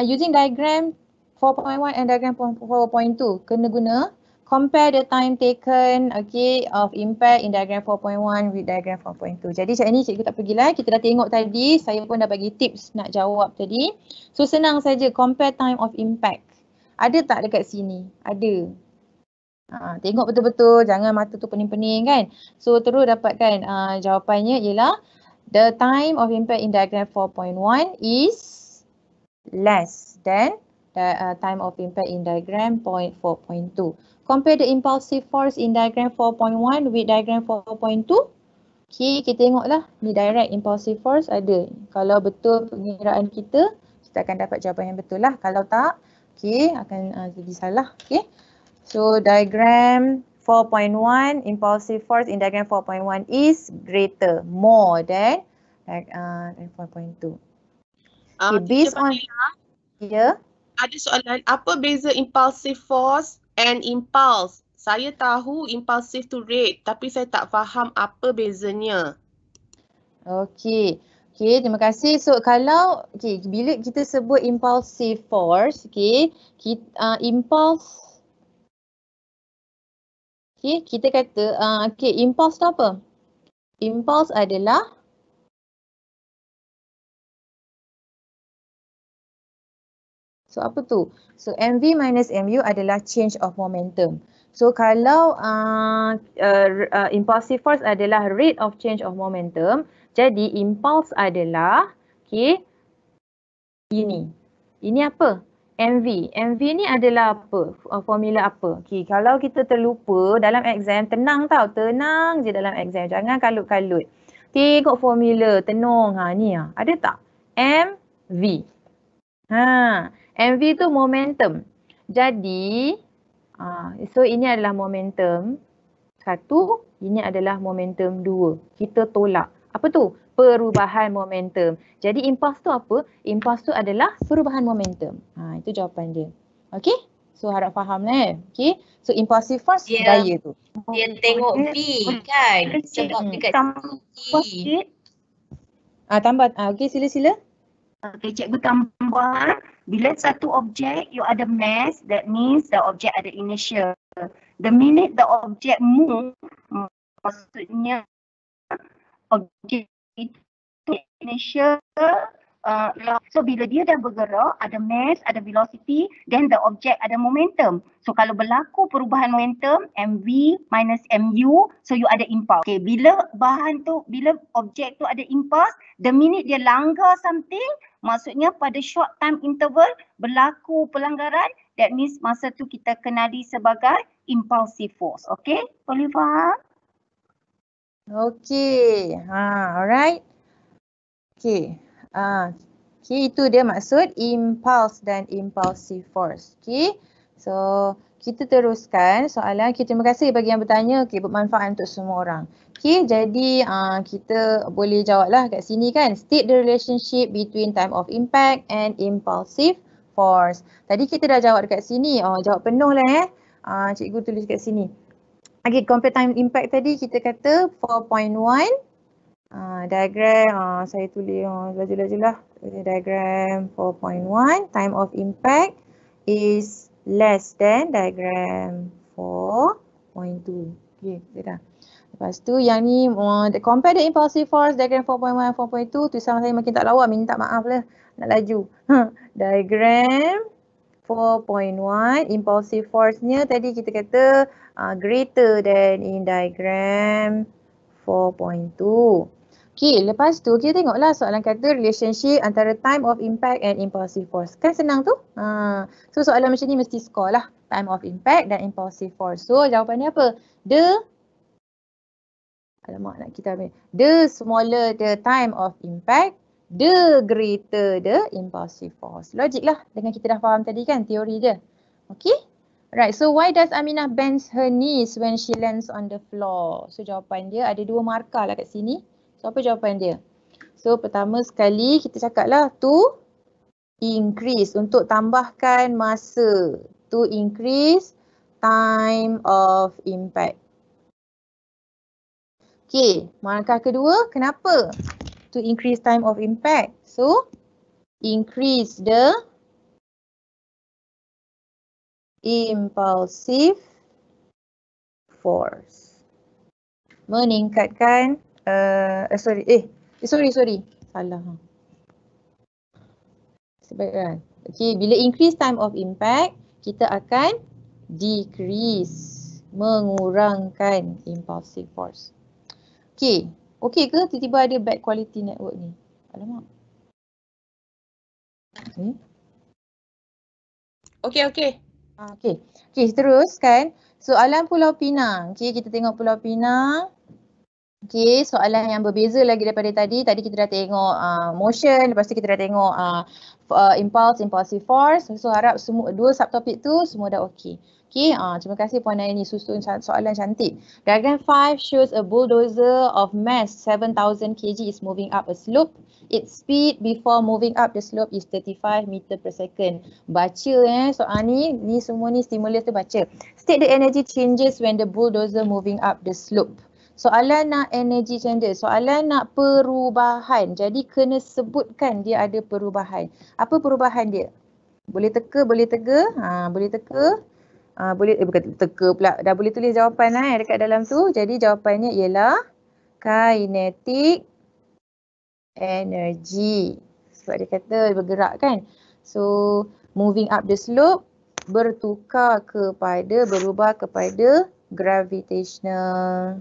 using diagram 4.1 and diagram 4.2 kena guna compare the time taken of impact in diagram 4.1 with diagram 4.2. Jadi macam ni cikgu tak pergi lah. Kita dah tengok tadi, saya pun dah bagi tips nak jawab tadi. So senang saja compare time of impact. Ada tak dekat sini? Ada. Tengok betul-betul, jangan mata tu pening-pening kan. So terus dapatkan jawapannya ialah the time of impact in diagram 4.1 is less than the time of impact in diagram 4.2. Compare the impulsive force in diagram 4.1 with diagram 4.2. Okay, kita tengoklah ni direct impulsive force ada. Kalau betul pengiraan kita akan dapat jawapan yang betul lah. Kalau tak, okay, akan jadi salah. Okay, so diagram 4.1 impulsive force in diagram 4.1 is greater, more than 4.2. Okay, based on ada soalan, apa beza impulsive force and impulse? Saya tahu impulsive tu rate, tapi saya tak faham apa bezanya. Okay. Okay, terima kasih. So kalau bila kita sebut impulsive force, impulse, kita kata impulse tu apa? Impulse adalah apa tu? So MV minus MU adalah change of momentum. So kalau impulsive force adalah rate of change of momentum, jadi impulse adalah ini. Ini apa? MV. MV ni adalah apa? Formula apa? Kalau kita terlupa dalam exam, tenang tau. Tenang je dalam exam. Jangan kalut-kalut. Tengok formula, tenung. Ni ada tak? MV. MV tu momentum. Jadi, so ini adalah momentum 1, ini adalah momentum 2. Kita tolak. Apa tu? Perubahan momentum. Jadi impulse tu apa? Impulse tu adalah perubahan momentum. Itu jawapan dia. Okay? So harap faham Okay? So impulsive force daya tu. Dia tengok V kan? Sebab dekat sini. Tambah. Okay, sila-sila. Okay, cikgu tambah. Bila satu objek you ada mass, that means the object ada inertia. The minute the object move, maksudnya objek itu inertia. So bila dia dah bergerak, ada mass, ada velocity, then the object ada momentum. So kalau berlaku perubahan momentum, MV minus MU, so you ada impulse. Okay, bila objek tu ada impulse, the minute dia langgar something, maksudnya pada short time interval berlaku pelanggaran, that means masa tu kita kenali sebagai impulsive force. Okay, boleh faham? Okay, alright. Okay. Itu dia maksud impulse dan impulsive force. Okay. So, kita teruskan soalan. Terima kasih bagi yang bertanya. Bermanfaat untuk semua orang. Okay, jadi kita boleh jawablah kat sini kan. State the relationship between time of impact and impulsive force. Tadi kita dah jawab dekat sini. Jawab penuh lah cikgu tulis kat sini. Okay, compare time impact tadi kita kata 4.1. Diagram, saya tulis laju-laju lah. Diagram 4.1, time of impact is less than diagram 4.2. Okay, dah. Lepas tu yang ni compare the impulsive force diagram 4.1 4.2 tu sama saya makin tak lawa, minta maaf lah nak laju. Diagram 4.1 impulsive force-nya tadi kita kata greater than in diagram 4.2. Okay, lepas tu kita tengoklah soalan kata relationship antara time of impact and impulsive force. Kan senang tu? So soalan macam ni mesti score lah. Time of impact dan impulsive force. So jawapannya apa? The smaller the time of impact, the greater the impulsive force. Logik lah dengan kita dah faham tadi kan teori dia. Okay? Right, so why does Aminah bends her knees when she lands on the floor? So jawapan dia ada 2 markah lah kat sini. So apa jawapan dia? So pertama sekali kita cakap lah to increase, untuk tambahkan masa. To increase time of impact. Okay, markah kedua kenapa? To increase time of impact. So increase the impulsive force. Meningkatkan sorry. Salah. Sebaiknya. Okay, bila increase time of impact, kita akan decrease, mengurangkan impulsive force. Okay ke tiba-tiba ada bad quality network ni? Alamak. Okay, teruskan. Soalan Pulau Pinang. Okay, kita tengok Pulau Pinang. Okay, soalan yang berbeza lagi daripada tadi. Tadi kita dah tengok motion, lepas tu kita dah tengok impulsive force. So harap semua 2 subtopik tu semua dah okey. Okay, terima kasih Puan Naini, susun soalan cantik. Diagram 5 shows a bulldozer of mass 7,000 kg is moving up a slope. Its speed before moving up the slope is 35 meter per second. Baca soal ni semua ni stimulus tu baca. State the energy changes when the bulldozer moving up the slope. Soalan nak energy changes, soalan nak perubahan. Jadi kena sebutkan dia ada perubahan. Apa perubahan dia? Boleh teka, boleh tega. Boleh teka. Bukan teka pula. Dah boleh tulis jawapan lah dekat dalam tu. Jadi jawapannya ialah kinetic energy. Sebab dia kata bergerak kan. So moving up the slope berubah kepada gravitational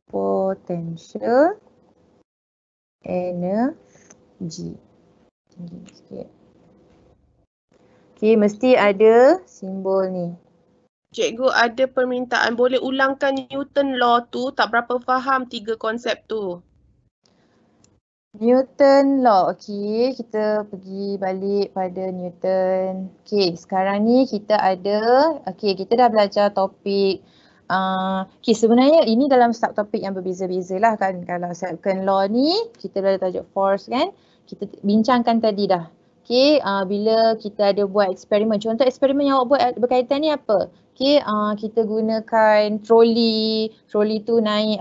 potential energy. Tinggi sikit. Okay, mesti ada simbol ni. Cikgu ada permintaan boleh ulangkan Newton law tu, tak berapa faham 3 konsep tu. Newton law. Okay, kita pergi balik pada Newton. Okay, sekarang ni kita kita dah belajar topik. Okay, sebenarnya ini dalam subtopik yang berbeza-beza lah kan. Kalau second law ni, kita dah tajuk force kan. Kita bincangkan tadi dah. Okay, bila kita ada buat eksperimen. Contoh eksperimen yang awak buat berkaitan ni apa? Okay, kita gunakan troli. Troli tu naik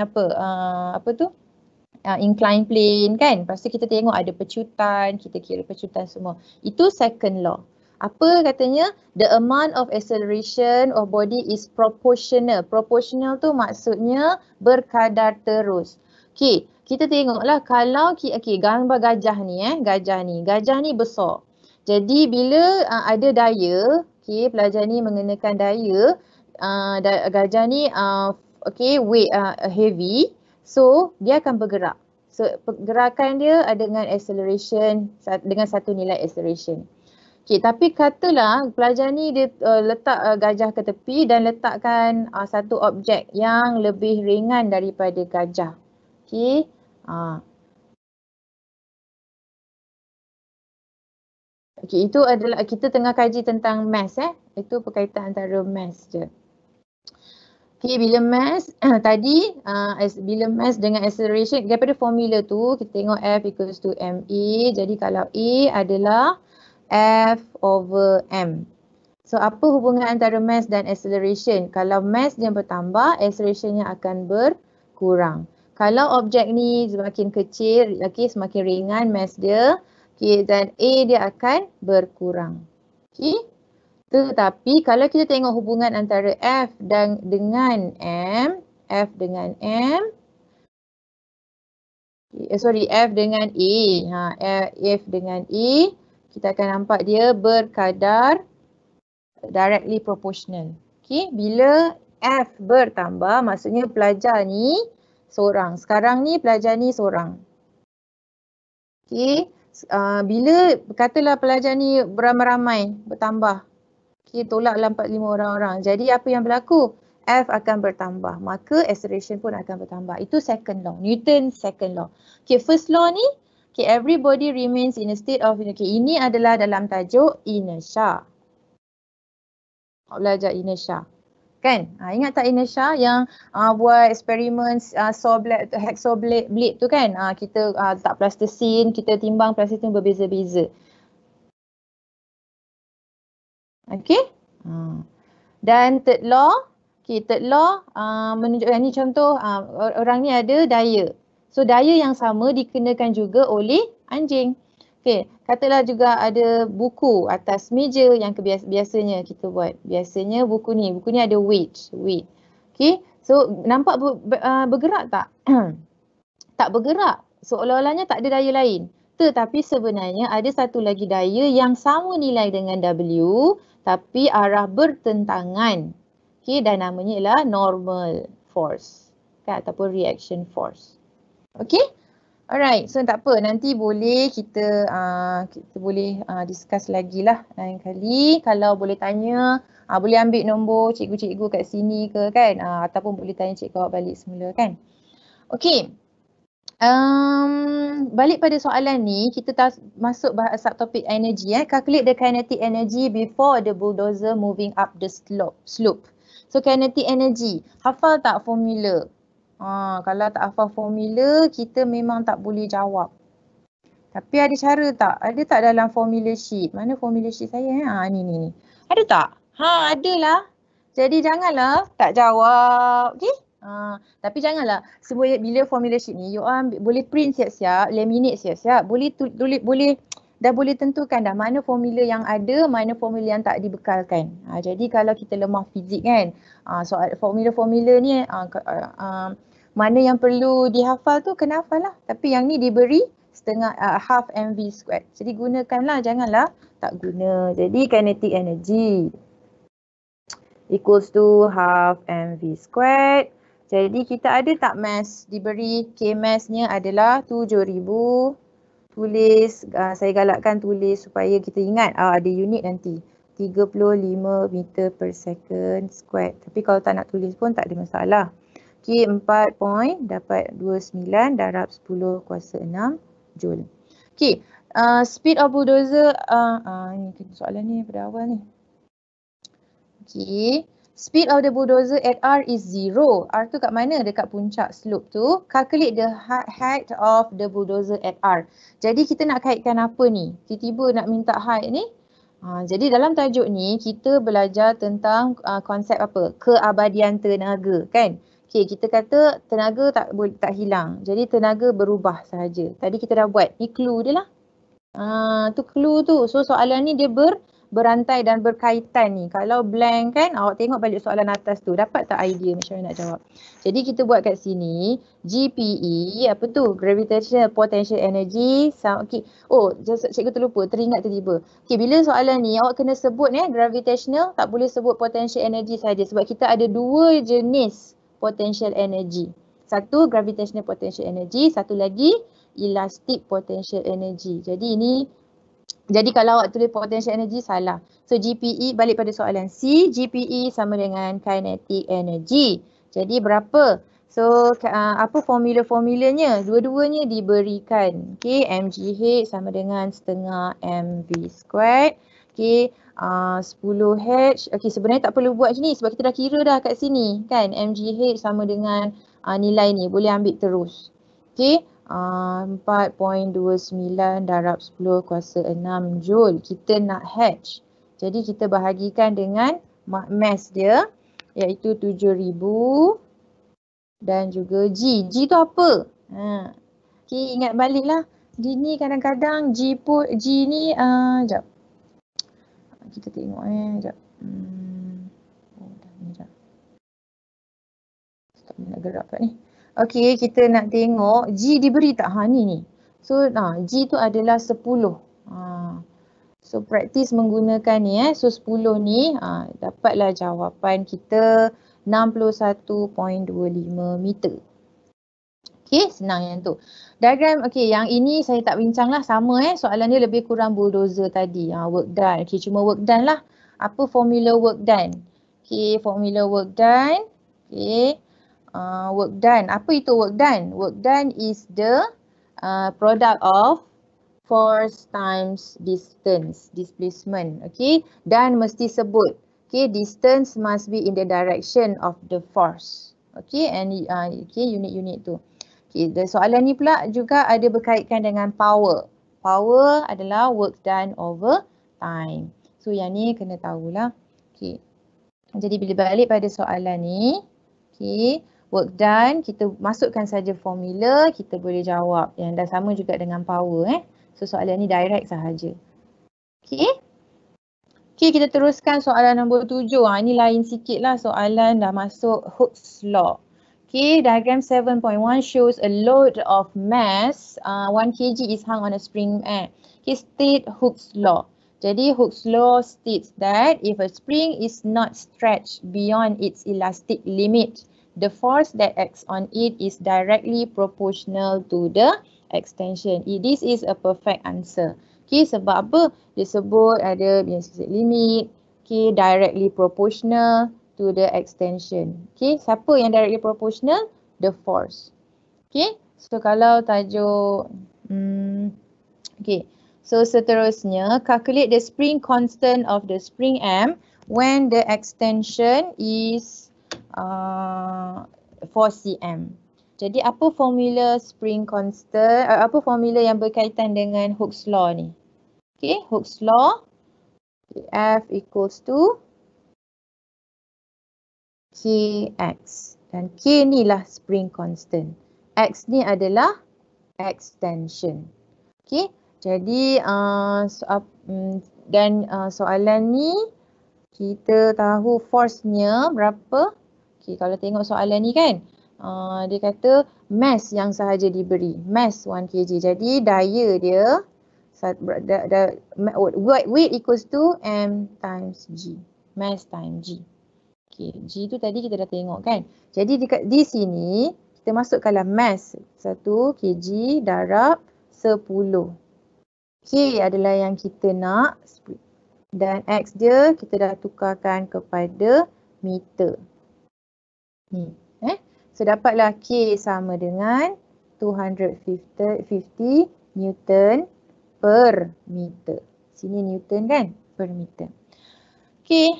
incline plane kan. Lepas tu kita tengok ada pecutan, kita kira pecutan semua. Itu second law. Apa katanya? The amount of acceleration of body is proportional. Proportional tu maksudnya berkadar terus. Okay, kita tengoklah kalau gambar gajah ni Gajah ni besar. Jadi bila ada daya, pelajar ni mengenakan daya, gajah ni weight heavy. So dia akan bergerak. So pergerakan dia ada dengan acceleration, dengan satu nilai acceleration. Okay, tapi katalah pelajar ni dia letak gajah ke tepi dan letakkan satu objek yang lebih ringan daripada gajah. Okay. Okay, itu adalah kita tengah kaji tentang mass Itu berkaitan antara mass je. Okay, bila mass tadi bila mass dengan acceleration daripada formula tu kita tengok F equals to ma. Jadi kalau A adalah F over m. So apa hubungan antara mass dan acceleration? Kalau mass dia bertambah, accelerationnya akan berkurang. Kalau objek ni semakin kecil, semakin ringan mass dia, Okay, dan A dia akan berkurang. Okay. Tetapi kalau kita tengok hubungan antara F dengan M, F dengan M, F dengan A. F dengan A, kita akan nampak dia berkadar directly proportional. Okay, bila F bertambah, maksudnya pelajar ni seorang. Sekarang ni pelajar ni seorang. Okay, bila katalah pelajar ni beramai-ramai, bertambah. Okay, tolaklah 45 orang-orang. Jadi apa yang berlaku? F akan bertambah. Maka acceleration pun akan bertambah. Itu second law. Newton's second law. Okay, first law ni, okay, everybody remains in a state of, okay, ini adalah dalam tajuk inertia. Belajar inertia. Kan? Ingat tak inertia yang buat eksperimen hexablade tu kan? Kita letak plastisin, kita timbang plastisin berbeza-beza. Okay. Dan third law, okay, third law menunjukkan ni contoh orang ni ada daya. So daya yang sama dikenakan juga oleh anjing. Okay, katalah juga ada buku atas meja yang biasanya kita buat. Biasanya buku ni ada weight. Okay, so nampak bergerak tak? Tak bergerak. Seolah-olahnya tak ada daya lain. Tetapi sebenarnya ada satu lagi daya yang sama nilai dengan W tapi arah bertentangan. Okay, dan namanya ialah normal force. Kan, ataupun reaction force. Okay? Alright, so tak apa. Nanti boleh kita boleh discuss lagi lah lain kali. Kalau boleh tanya, boleh ambil nombor cikgu-cikgu kat sini ke kan? Ataupun boleh tanya cikgu awak balik semula kan? Okay. Balik pada soalan ni, kita masuk bahas subtopik energy. Calculate the kinetic energy before the bulldozer moving up the slope. So kinetic energy, hafal tak formula? Kalau tak hafal formula, kita memang tak boleh jawab. Tapi ada cara tak? Ada tak dalam formula sheet? Mana formula sheet saya? Ni. Ada tak? Adalah. Jadi janganlah tak jawab. Okay? Tapi janganlah bila formula sheet ni you boleh print siap-siap, laminate siap-siap, boleh dah boleh tentukan dah mana formula yang ada, mana formula yang tak dibekalkan. Jadi kalau kita lemah fizik kan, soal formula-formula ni mana yang perlu dihafal tu kena hafal lah. Tapi yang ni diberi setengah half mv squared. Jadi gunakanlah, janganlah tak guna. Jadi kinetic energy equals to half mv squared. Jadi kita ada tak mass diberi, massnya adalah 7,000. Tulis, saya galakkan tulis supaya kita ingat ada unit nanti. 35 meter per second squared. Tapi kalau tak nak tulis pun tak ada masalah. Okay, 4 point dapat 29 darab 10 kuasa 6 joule. Okay, speed of bulldozer, ni soalan ni pada awal ni. Okay. Speed of the bulldozer at R is 0. R tu kat mana? Dekat puncak slope tu. Calculate the height of the bulldozer at R. Jadi kita nak kaitkan apa ni? Tiba-tiba nak minta height ni. Jadi dalam tajuk ni kita belajar tentang konsep apa? Keabadian tenaga kan? Okay, kita kata tenaga tak hilang. Jadi tenaga berubah sahaja. Tadi kita dah buat. Ni clue dia lah. Tu clue tu. So soalan ni dia berantai dan berkaitan ni. Kalau blank kan, awak tengok balik soalan atas tu. Dapat tak idea macam mana nak jawab? Jadi kita buat kat sini, GPE, apa tu? Gravitational Potential Energy. Okay. Oh, cikgu terlupa, teringat tiba-tiba. Okay, bila soalan ni, awak kena sebut gravitational, tak boleh sebut potential energy saja. Sebab kita ada dua jenis potential energy. Satu, gravitational potential energy. Satu lagi, elastic potential energy. Jadi kalau awak tulis potential energy salah. So GPE balik pada soalan C, GPE sama dengan kinetic energy. Jadi berapa? So apa formula-formulanya? Dua-duanya diberikan. Okay, mgh sama dengan setengah mv squared. Okay, 10h. Okay, sebenarnya tak perlu buat macam ni sebab kita dah kira dah kat sini kan. mgh sama dengan nilai ni. Boleh ambil terus. Okay. 4.29 darab 10 kuasa 6 joule. Kita nak H. Jadi kita bahagikan dengan mass dia iaitu 7,000 dan juga G. G tu apa? Okay, ingat baliklah. G ni kadang-kadang G ni sekejap. Kita tengok sekejap. Oh dah ni dah. Tak nak gerak kat ni. Okey, kita nak tengok G diberi tak? Ni. So G tu adalah 10. So praktis menggunakan ni So 10 ni dapatlah jawapan kita 61.25 meter. Okey, senang yang tu. Diagram, okey, yang ini saya tak bincang lah, sama soalan dia lebih kurang bulldozer tadi. Work done. Okey, cuma work done lah. Apa formula work done? Okey, formula work done. Okey, work done. Apa itu work done? Work done is the product of force times distance, displacement. Okey, dan mesti sebut. Okey, distance must be in the direction of the force. Okey, and unit-unit tu. Okay, dan soalan ni pula juga ada berkaitan dengan power. Power adalah work done over time. So yang ni kena tahulah. Okay. Jadi bila balik pada soalan ni, okay, work done, kita masukkan saja formula, kita boleh jawab. Yang dah sama juga dengan power. So soalan ni direct sahaja. Okay. Okay, kita teruskan soalan nombor 7. Ini lain sikit lah, soalan dah masuk Hooke's law. Okay, diagram 7.1 shows a load of mass 1 kg is hung on a spring. Okay, state Hooke's law. Jadi Hooke's law states that if a spring is not stretched beyond its elastic limit, the force that acts on it is directly proportional to the extension. This is a perfect answer. Okay, sebab apa? Dia sebut ada elastic limit, okay, directly proportional to the extension. Okay, siapa yang directly proportional? The force. Okay, so kalau tajuk, okay, so seterusnya, calculate the spring constant of the spring M when the extension is 4 cm. Jadi apa formula spring constant, apa formula yang berkaitan dengan Hooke's law ni? Okay, Hooke's law, F equals to Kx, dan K ni lah spring constant. X ni adalah extension. Okay, jadi soalan ni kita tahu force-nya berapa. Okay, kalau tengok soalan ni kan, dia kata mass yang sahaja diberi, mass 1 kg. Jadi daya dia, weight equals to M times G, mass times G. Okay, G tu tadi kita dah tengok kan. Jadi di sini kita masukkanlah mass 1 kg darab 10. K adalah yang kita nak dan X dia kita dah tukarkan kepada meter. Ni, so dapatlah K sama dengan 250 Newton per meter. Sini Newton kan, per meter. Okay.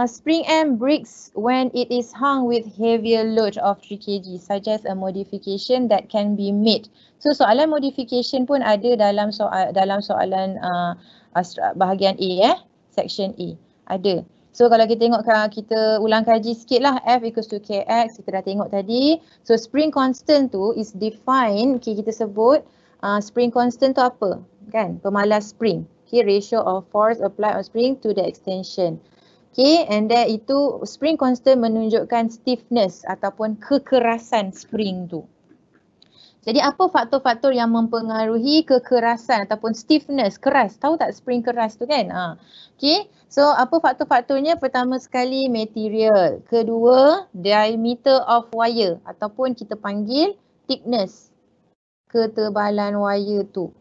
Spring M breaks when it is hung with heavier load of 3 kg, suggest a modification that can be made. So soalan modification pun ada dalam soalan bahagian A, section A. Ada. So kalau kita tengok, kita ulang kaji sikit lah, F equals to Kx, kita dah tengok tadi. So spring constant tu is defined, okay, kita sebut spring constant tu apa? Kan, pemalas spring. Okay, ratio of force applied on spring to the extension. Okay, and then itu spring constant menunjukkan stiffness ataupun kekerasan spring tu. Jadi apa faktor-faktor yang mempengaruhi kekerasan ataupun stiffness, keras? Tahu tak spring keras tu kan? Okay, so apa faktor-faktornya? Pertama sekali material. Kedua, diameter of wire ataupun kita panggil thickness, ketebalan wire tu.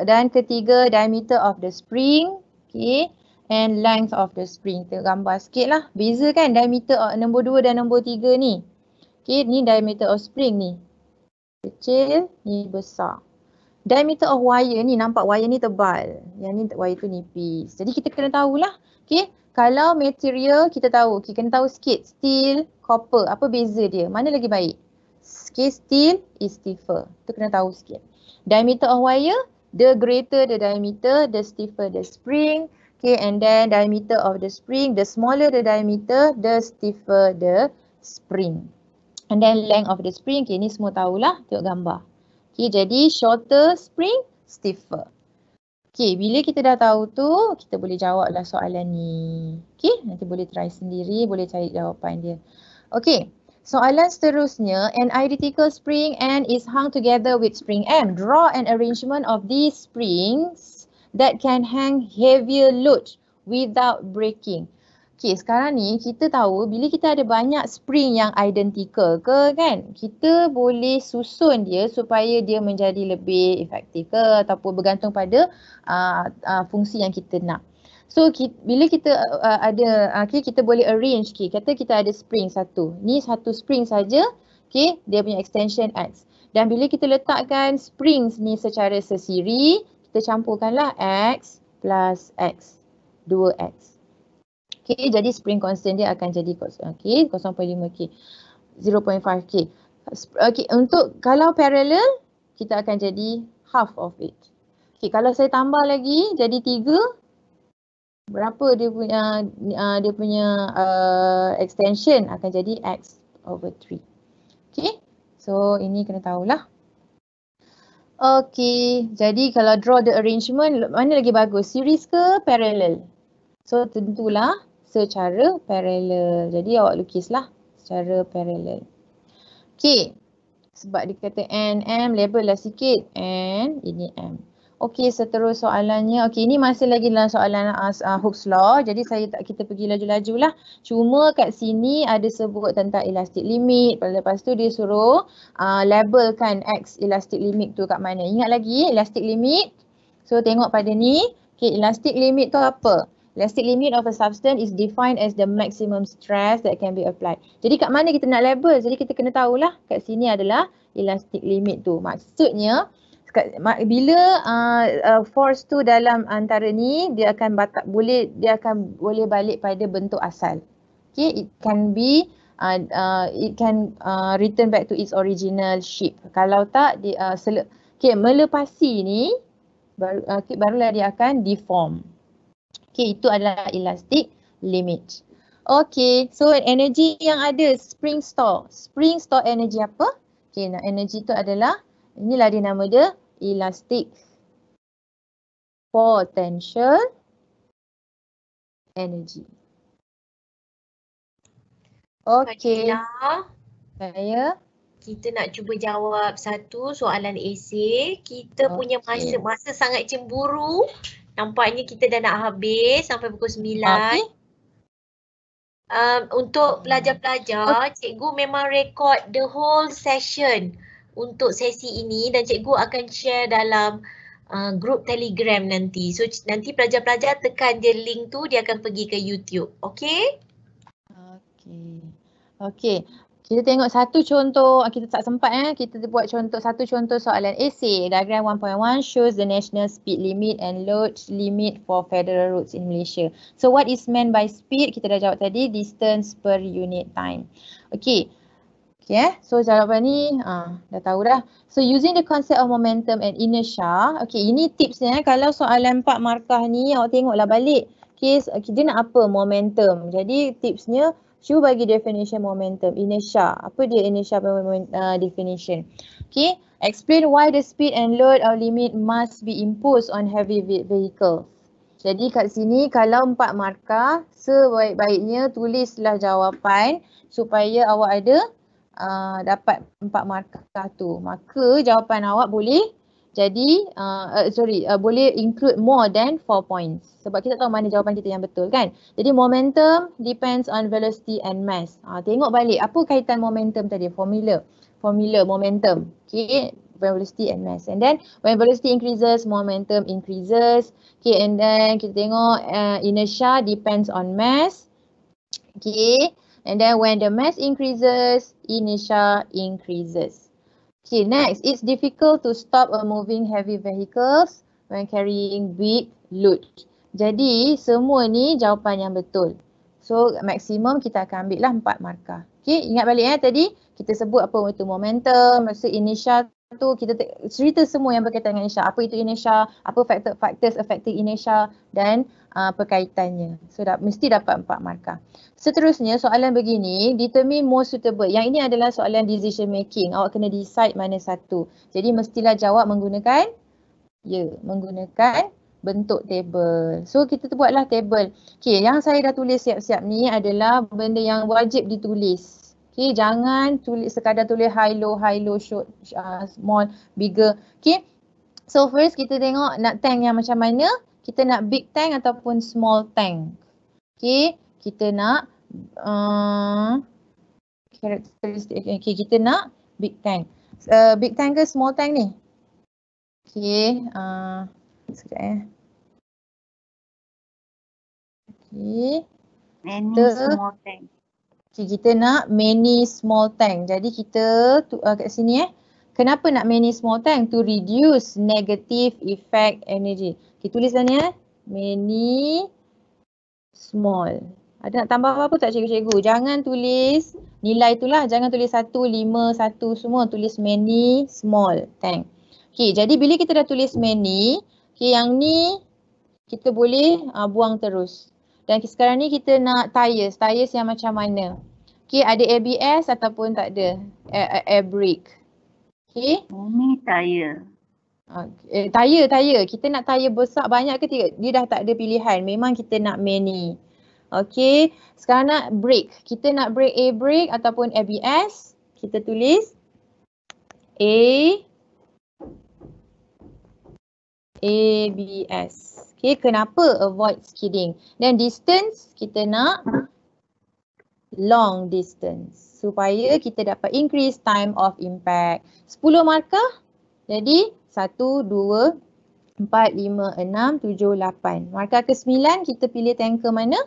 Dan ketiga, diameter of the spring. Okay. And length of the spring. Kita gambar sikit lah. Beza kan diameter nombor 2 dan nombor 3 ni. Okay, ni diameter of spring ni. Kecil, ni besar. Diameter of wire ni, nampak wire ni tebal. Yang ni wire tu nipis. Jadi kita kena tahulah. Okay, kalau material kita tahu. Okay, kena tahu sikit. Steel, copper. Apa beza dia? Mana lagi baik? Okay, steel is stiffer. Tu kena tahu sikit. Diameter of wire, the greater the diameter, the stiffer the spring. Okay, and then diameter of the spring, the smaller the diameter, the stiffer the spring. And then length of the spring, okay, ni semua tahulah, tengok gambar. Okay, jadi shorter spring, stiffer. Okay, bila kita dah tahu tu, kita boleh jawablah soalan ni. Okay, nanti boleh try sendiri, boleh cari jawapan dia. Okay, soalan seterusnya, an identical spring N is hung together with spring M. Draw an arrangement of these springs that can hang heavier load without breaking. Okay, sekarang ni kita tahu bila kita ada banyak spring yang identical ke kan, kita boleh susun dia supaya dia menjadi lebih efektif ke ataupun bergantung pada fungsi yang kita nak. So bila kita kita boleh arrange, kata kita ada spring satu. Ni satu spring saja, dia punya extension X. Dan bila kita letakkan springs ni secara sesiri, kita campurkanlah X plus X, 2X. Okay, jadi spring constant dia akan jadi 0.5K, 0.5K. Okay, untuk kalau parallel, kita akan jadi half of it. Okay, kalau saya tambah lagi jadi 3, berapa dia punya extension akan jadi X over 3. Okay, so ini kena tahulah. Okay, jadi kalau draw the arrangement, mana lagi bagus, series ke parallel? So tentulah secara parallel. Jadi awak lukislah secara parallel. Okay, sebab dia kata N, M, label lah sikit. N, ini M. Okay, seterus soalannya. Okay, ini masih lagi dalam soalan Hooke's Law. Jadi kita pergi laju-laju lah. Cuma kat sini ada sebut tentang elastic limit. Lepas tu dia suruh labelkan X elastic limit tu kat mana. Ingat lagi elastic limit. So tengok pada ni. Okay, elastic limit tu apa? Elastic limit of a substance is defined as the maximum stress that can be applied. Jadi kat mana kita nak label? Jadi kita kena tahulah kat sini adalah elastic limit tu. Maksudnya bila force tu dalam antara ni dia akan boleh balik pada bentuk asal. Okay, it can return back to its original shape. Kalau tak melepasi ni barulah dia akan deform. Okay, itu adalah elastic limit. Okay, so energy yang ada spring store. Spring store energy apa? Okay, energy tu adalah, inilah dia nama dia, elastic potential energy. Okay. Kita nak cuba jawab satu soalan esei. Kita punya masa sangat cemburu. Nampaknya kita dah nak habis sampai pukul 9. Okay. Untuk pelajar-pelajar, cikgu memang rekod the whole session untuk sesi ini dan cikgu akan share dalam group Telegram nanti. So nanti pelajar-pelajar tekan je link tu, dia akan pergi ke YouTube. Okay? Okay. Kita tengok satu contoh, kita tak sempat kita buat satu contoh soalan esei. Diagram 1.1 shows the national speed limit and load limit for federal roads in Malaysia. So what is meant by speed? Kita dah jawab tadi, distance per unit time. Okay. So jawapan ni dah tahu dah. So using the concept of momentum and inertia. Okay, ini tipsnya kalau soalan 4 markah ni awak tengoklah balik. Okay, dia nak apa momentum. Jadi tipsnya cuba bagi definition momentum, inertia. Apa dia inertia definition? Okay, explain why the speed and load or limit must be imposed on heavy vehicle. Jadi kat sini kalau 4 markah, sebaik-baiknya tulislah jawapan supaya awak ada dapat 4 markah tu. Maka jawapan awak boleh jadi, boleh include more than 4 points. Sebab kita tahu mana jawapan kita yang betul kan. Jadi momentum depends on velocity and mass. Tengok balik apa kaitan momentum tadi, formula momentum. Okay, velocity and mass. And then when velocity increases, momentum increases. Okay, and then kita tengok inertia depends on mass. Okay, and then when the mass increases, inertia increases. Okay, next, it's difficult to stop a moving heavy vehicles when carrying big load. Jadi, semua ni jawapan yang betul. So, maksimum kita akan ambil lah 4 markah. Okay, ingat balik tadi kita sebut apa itu momentum, maksud inertia kita cerita semua yang berkaitan dengan inertia. Apa itu inertia, apa factors affecting inertia dan perkaitannya. So mesti dapat 4 markah. Seterusnya soalan begini, determine most suitable. Yang ini adalah soalan decision making. Awak kena decide mana satu. Jadi mestilah jawab menggunakan menggunakan bentuk table. So kita buatlah table. Okay, yang saya dah tulis siap-siap ni adalah benda yang wajib ditulis. Okay, jangan sekadar tulis high low, short, small, bigger. Okay, so first kita tengok nak tank yang macam mana. Kita nak big tank ataupun small tank. Okay, kita nak karakteristik. Okay, kita nak big tank. Big tank ke small tank ni? Okay, sekejap Okay. Many small tank. Okay, kita nak many small tank. Jadi kita kat sini kenapa nak many small tank? To reduce negative effect energy. Okay, tulis ni many small. Ada nak tambah apa tak cikgu-cikgu? Jangan tulis nilai itulah. Jangan tulis 1, 5, 1 semua. Tulis many small tank. Okay, jadi bila kita dah tulis many, okay, yang ni kita boleh buang terus. Dan sekarang ni kita nak tires yang macam mana? Okay, ada ABS ataupun tak ada? Air brake. Okay. Ini tire. Tire. Kita nak tire besar banyak ke tidak? Dia dah tak ada pilihan. Memang kita nak many. Okay. Sekarang nak brake. Kita nak brake air brake ataupun ABS. Kita tulis ABS. Okay, kenapa avoid skidding? Dan distance, kita nak long distance. Supaya kita dapat increase time of impact. 10 markah. Jadi 1, 2, 4, 5, 6, 7, 8. Markah ke-9 kita pilih tanker mana?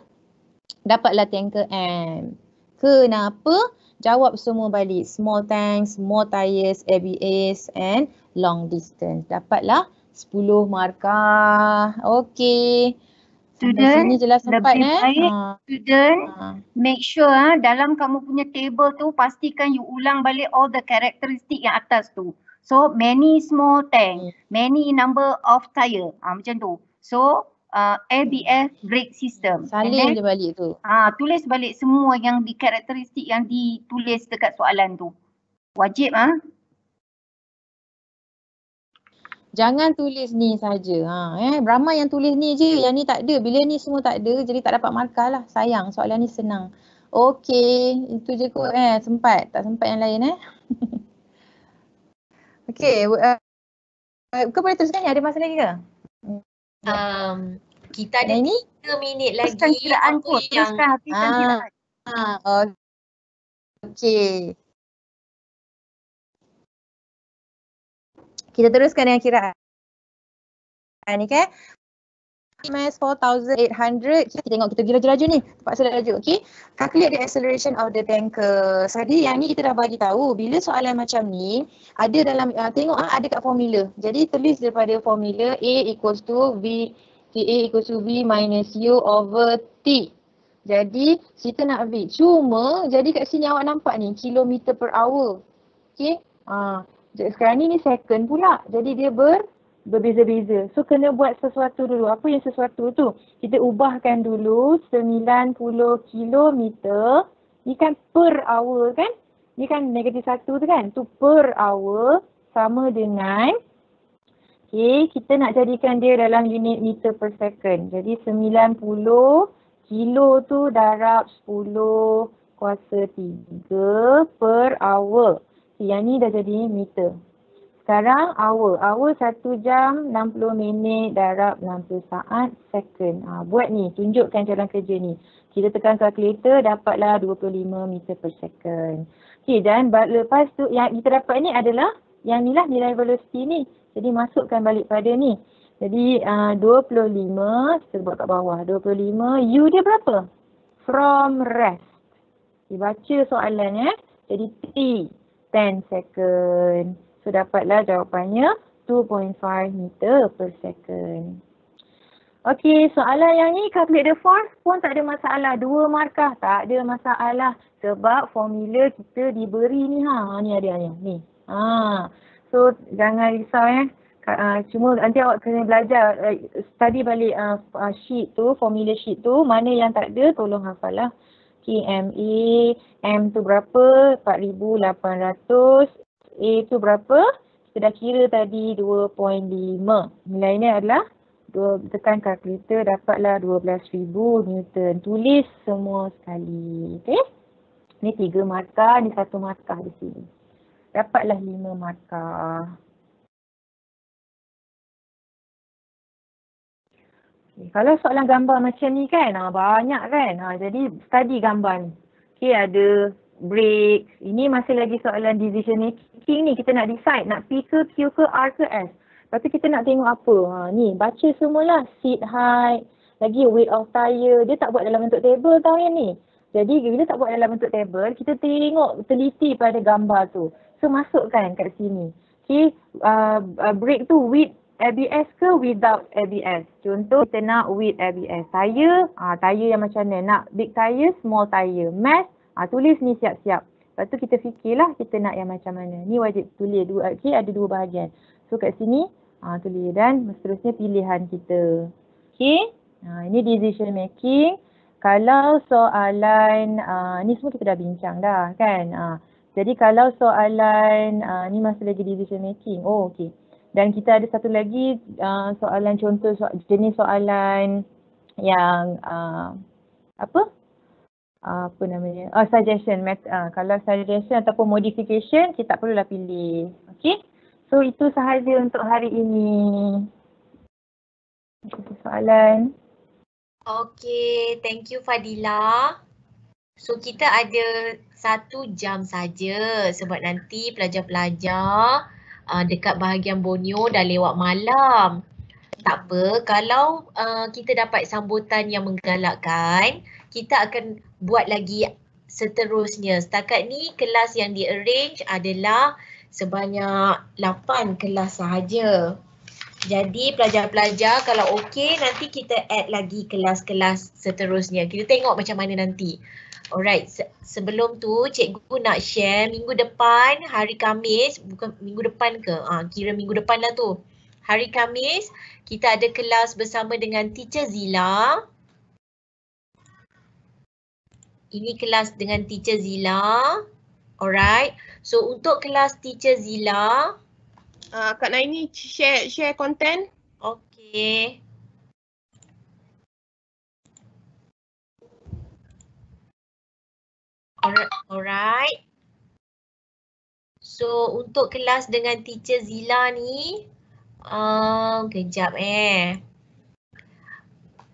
Dapatlah tanker M. Kenapa? Jawab semua balik. Small tank, small tires, ABS and long distance. Dapatlah 10 markah. Okey. Student, sini jelas sempat baik. Student, make sure dalam kamu punya table tu pastikan you ulang balik all the characteristic yang atas tu. So many small tank, many number of tire. Macam tu. So ABS brake system. Salin je balik tu. Tulis balik semua yang di karakteristik yang ditulis dekat soalan tu. Wajib Jangan tulis ni saja. Ramai yang tulis ni je, yang ni tak ada. Bila ni semua tak ada, jadi tak dapat markah lah. Sayang, soalan ni senang. Okey, itu je kot sempat. Tak sempat yang lain Okey, kau boleh teruskan ni? Ada masa lagi ke? Kita ada 3 minit lagi. Teruskan kiraan tu. Teruskan kiraan. Okey. Kita teruskan dengan kiraan ni kan. Mass 4,800. Kita tengok kita laju-laju ni. Terpaksa laju. Okay. Calculate the acceleration of the tanker. Tadi yang ni kita dah bagi tahu. Bila soalan macam ni ada dalam tengok ada kat formula. Jadi tulis daripada formula A equals to V minus U over T. Jadi kita nak V. Cuma jadi kat sini awak nampak ni kilometer per hour. Okay. Sekarang ni second pula. Jadi dia berbeza-beza. So kena buat sesuatu dulu. Apa yang sesuatu tu? Kita ubahkan dulu 90 kilometer. Ni kan per hour kan? Ni kan negatif 1 tu kan? Tu per hour sama dengan kita nak jadikan dia dalam unit meter per second. Jadi 90 kilo tu darab 10 kuasa 3 per hour. Yang ni dah jadi meter. Sekarang hour. Hour 1 jam 60 minit darab 60 saat second. Buat ni. Tunjukkan jalan kerja ni. Kita tekan kalkulator dapatlah 25 meter per second. Okay, dan lepas tu yang kita dapat ni adalah yang ni lah nilai velocity ni. Jadi masukkan balik pada ni. Jadi 25 kita buat kat bawah. 25 U dia berapa? From rest. Dibaca soalan Jadi T 10 second. So dapatlah jawapannya 2.5 meter per second. Okey, soalan yang ni calculate the force pun tak ada masalah. 2 markah tak ada masalah. Sebab formula kita diberi ni Ni ada ni. So jangan risau cuma nanti awak kena belajar study balik sheet tu, formula sheet tu, mana yang tak ada tolong hafal lah. Okay, MA, M tu berapa? 4,800. A tu berapa? Kita dah kira tadi 2.5. Nilainya adalah tekan kalkulator dapatlah 12,000 Newton. Tulis semua sekali. Okay? Ni 3 markah, ni 1 markah di sini. Dapatlah 5 markah. Kalau soalan gambar macam ni kan, banyak kan. Jadi study gambar ni. Okay, ada break. Ini masih lagi soalan decision making ni. Kita nak decide nak P ke, Q ke, R ke, S. Lepas tu kita nak tengok apa. Ni baca semualah. Seat height. Lagi weight of tire. Dia tak buat dalam bentuk table tau yang ni. Jadi bila tak buat dalam bentuk table, kita tengok teliti pada gambar tu. So masukkan kat sini. Okay, break tu with ABS ke without ABS? Contoh kita nak with ABS. Tire, tire yang macam mana? Nak big tire, small tire. Mass, tulis ni siap-siap. Lepas tu kita fikirlah kita nak yang macam mana. Ni wajib tulis. Okay, ada 2 bahagian. So kat sini, tulis dan seterusnya pilihan kita. Okay, ini decision making. Kalau soalan, ni semua kita dah bincang dah kan. Jadi kalau soalan, ni masih lagi decision making. Oh, okay. Dan kita ada satu lagi soalan contoh jenis soalan yang apa namanya? Suggestion. Kalau suggestion ataupun modification, kita tak perlulah pilih. Okay? So itu sahaja untuk hari ini. Soalan. Okay, thank you Fadila. So kita ada 1 jam saja sebab nanti pelajar-pelajar dekat bahagian Borneo dah lewat malam. Tak apa, kalau kita dapat sambutan yang menggalakkan, kita akan buat lagi seterusnya. Setakat ni kelas yang di-arrange adalah sebanyak 8 kelas sahaja. Jadi pelajar-pelajar kalau okey nanti kita add lagi kelas-kelas seterusnya. Kita tengok macam mana nanti. Alright, sebelum tu cikgu nak share minggu depan hari Khamis, bukan minggu depan ke? Kira minggu depan lah tu. Hari Khamis kita ada kelas bersama dengan Teacher Zila. Ini kelas dengan Teacher Zila. Alright, so untuk kelas Teacher Zila, Kak Naini share content. Okay. Alright. So untuk kelas dengan Teacher Zila ni, kejap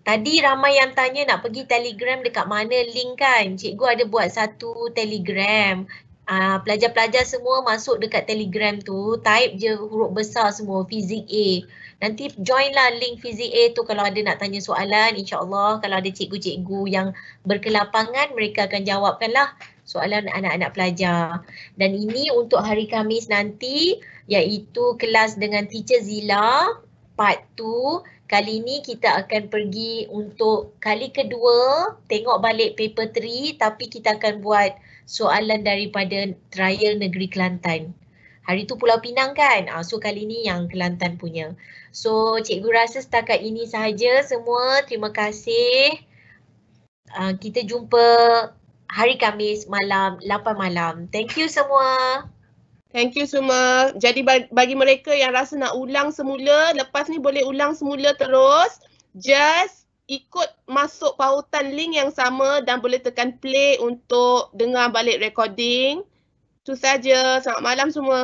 Tadi ramai yang tanya nak pergi Telegram dekat mana link kan. Cikgu ada buat satu Telegram. Pelajar-pelajar semua masuk dekat Telegram tu, type je huruf besar semua Fizik A. Nanti join lah link Fizik A tu kalau ada nak tanya soalan, insyaAllah kalau ada cikgu-cikgu yang berkelapangan mereka akan jawabkan lah soalan anak-anak pelajar. Dan ini untuk hari Khamis nanti iaitu kelas dengan Teacher Zila part 2. Kali ni kita akan pergi untuk kali kedua tengok balik paper 3 tapi kita akan buat soalan daripada trial negeri Kelantan. Hari tu Pulau Pinang kan? So kali ni yang Kelantan punya. So cikgu rasa setakat ini sahaja semua. Terima kasih. Kita jumpa hari Khamis malam 8 malam. Thank you semua. Thank you semua. Jadi bagi mereka yang rasa nak ulang semula, lepas ni boleh ulang semula terus. Just ikut masuk pautan link yang sama dan boleh tekan play untuk dengar balik recording. Itu saja. Selamat malam semua.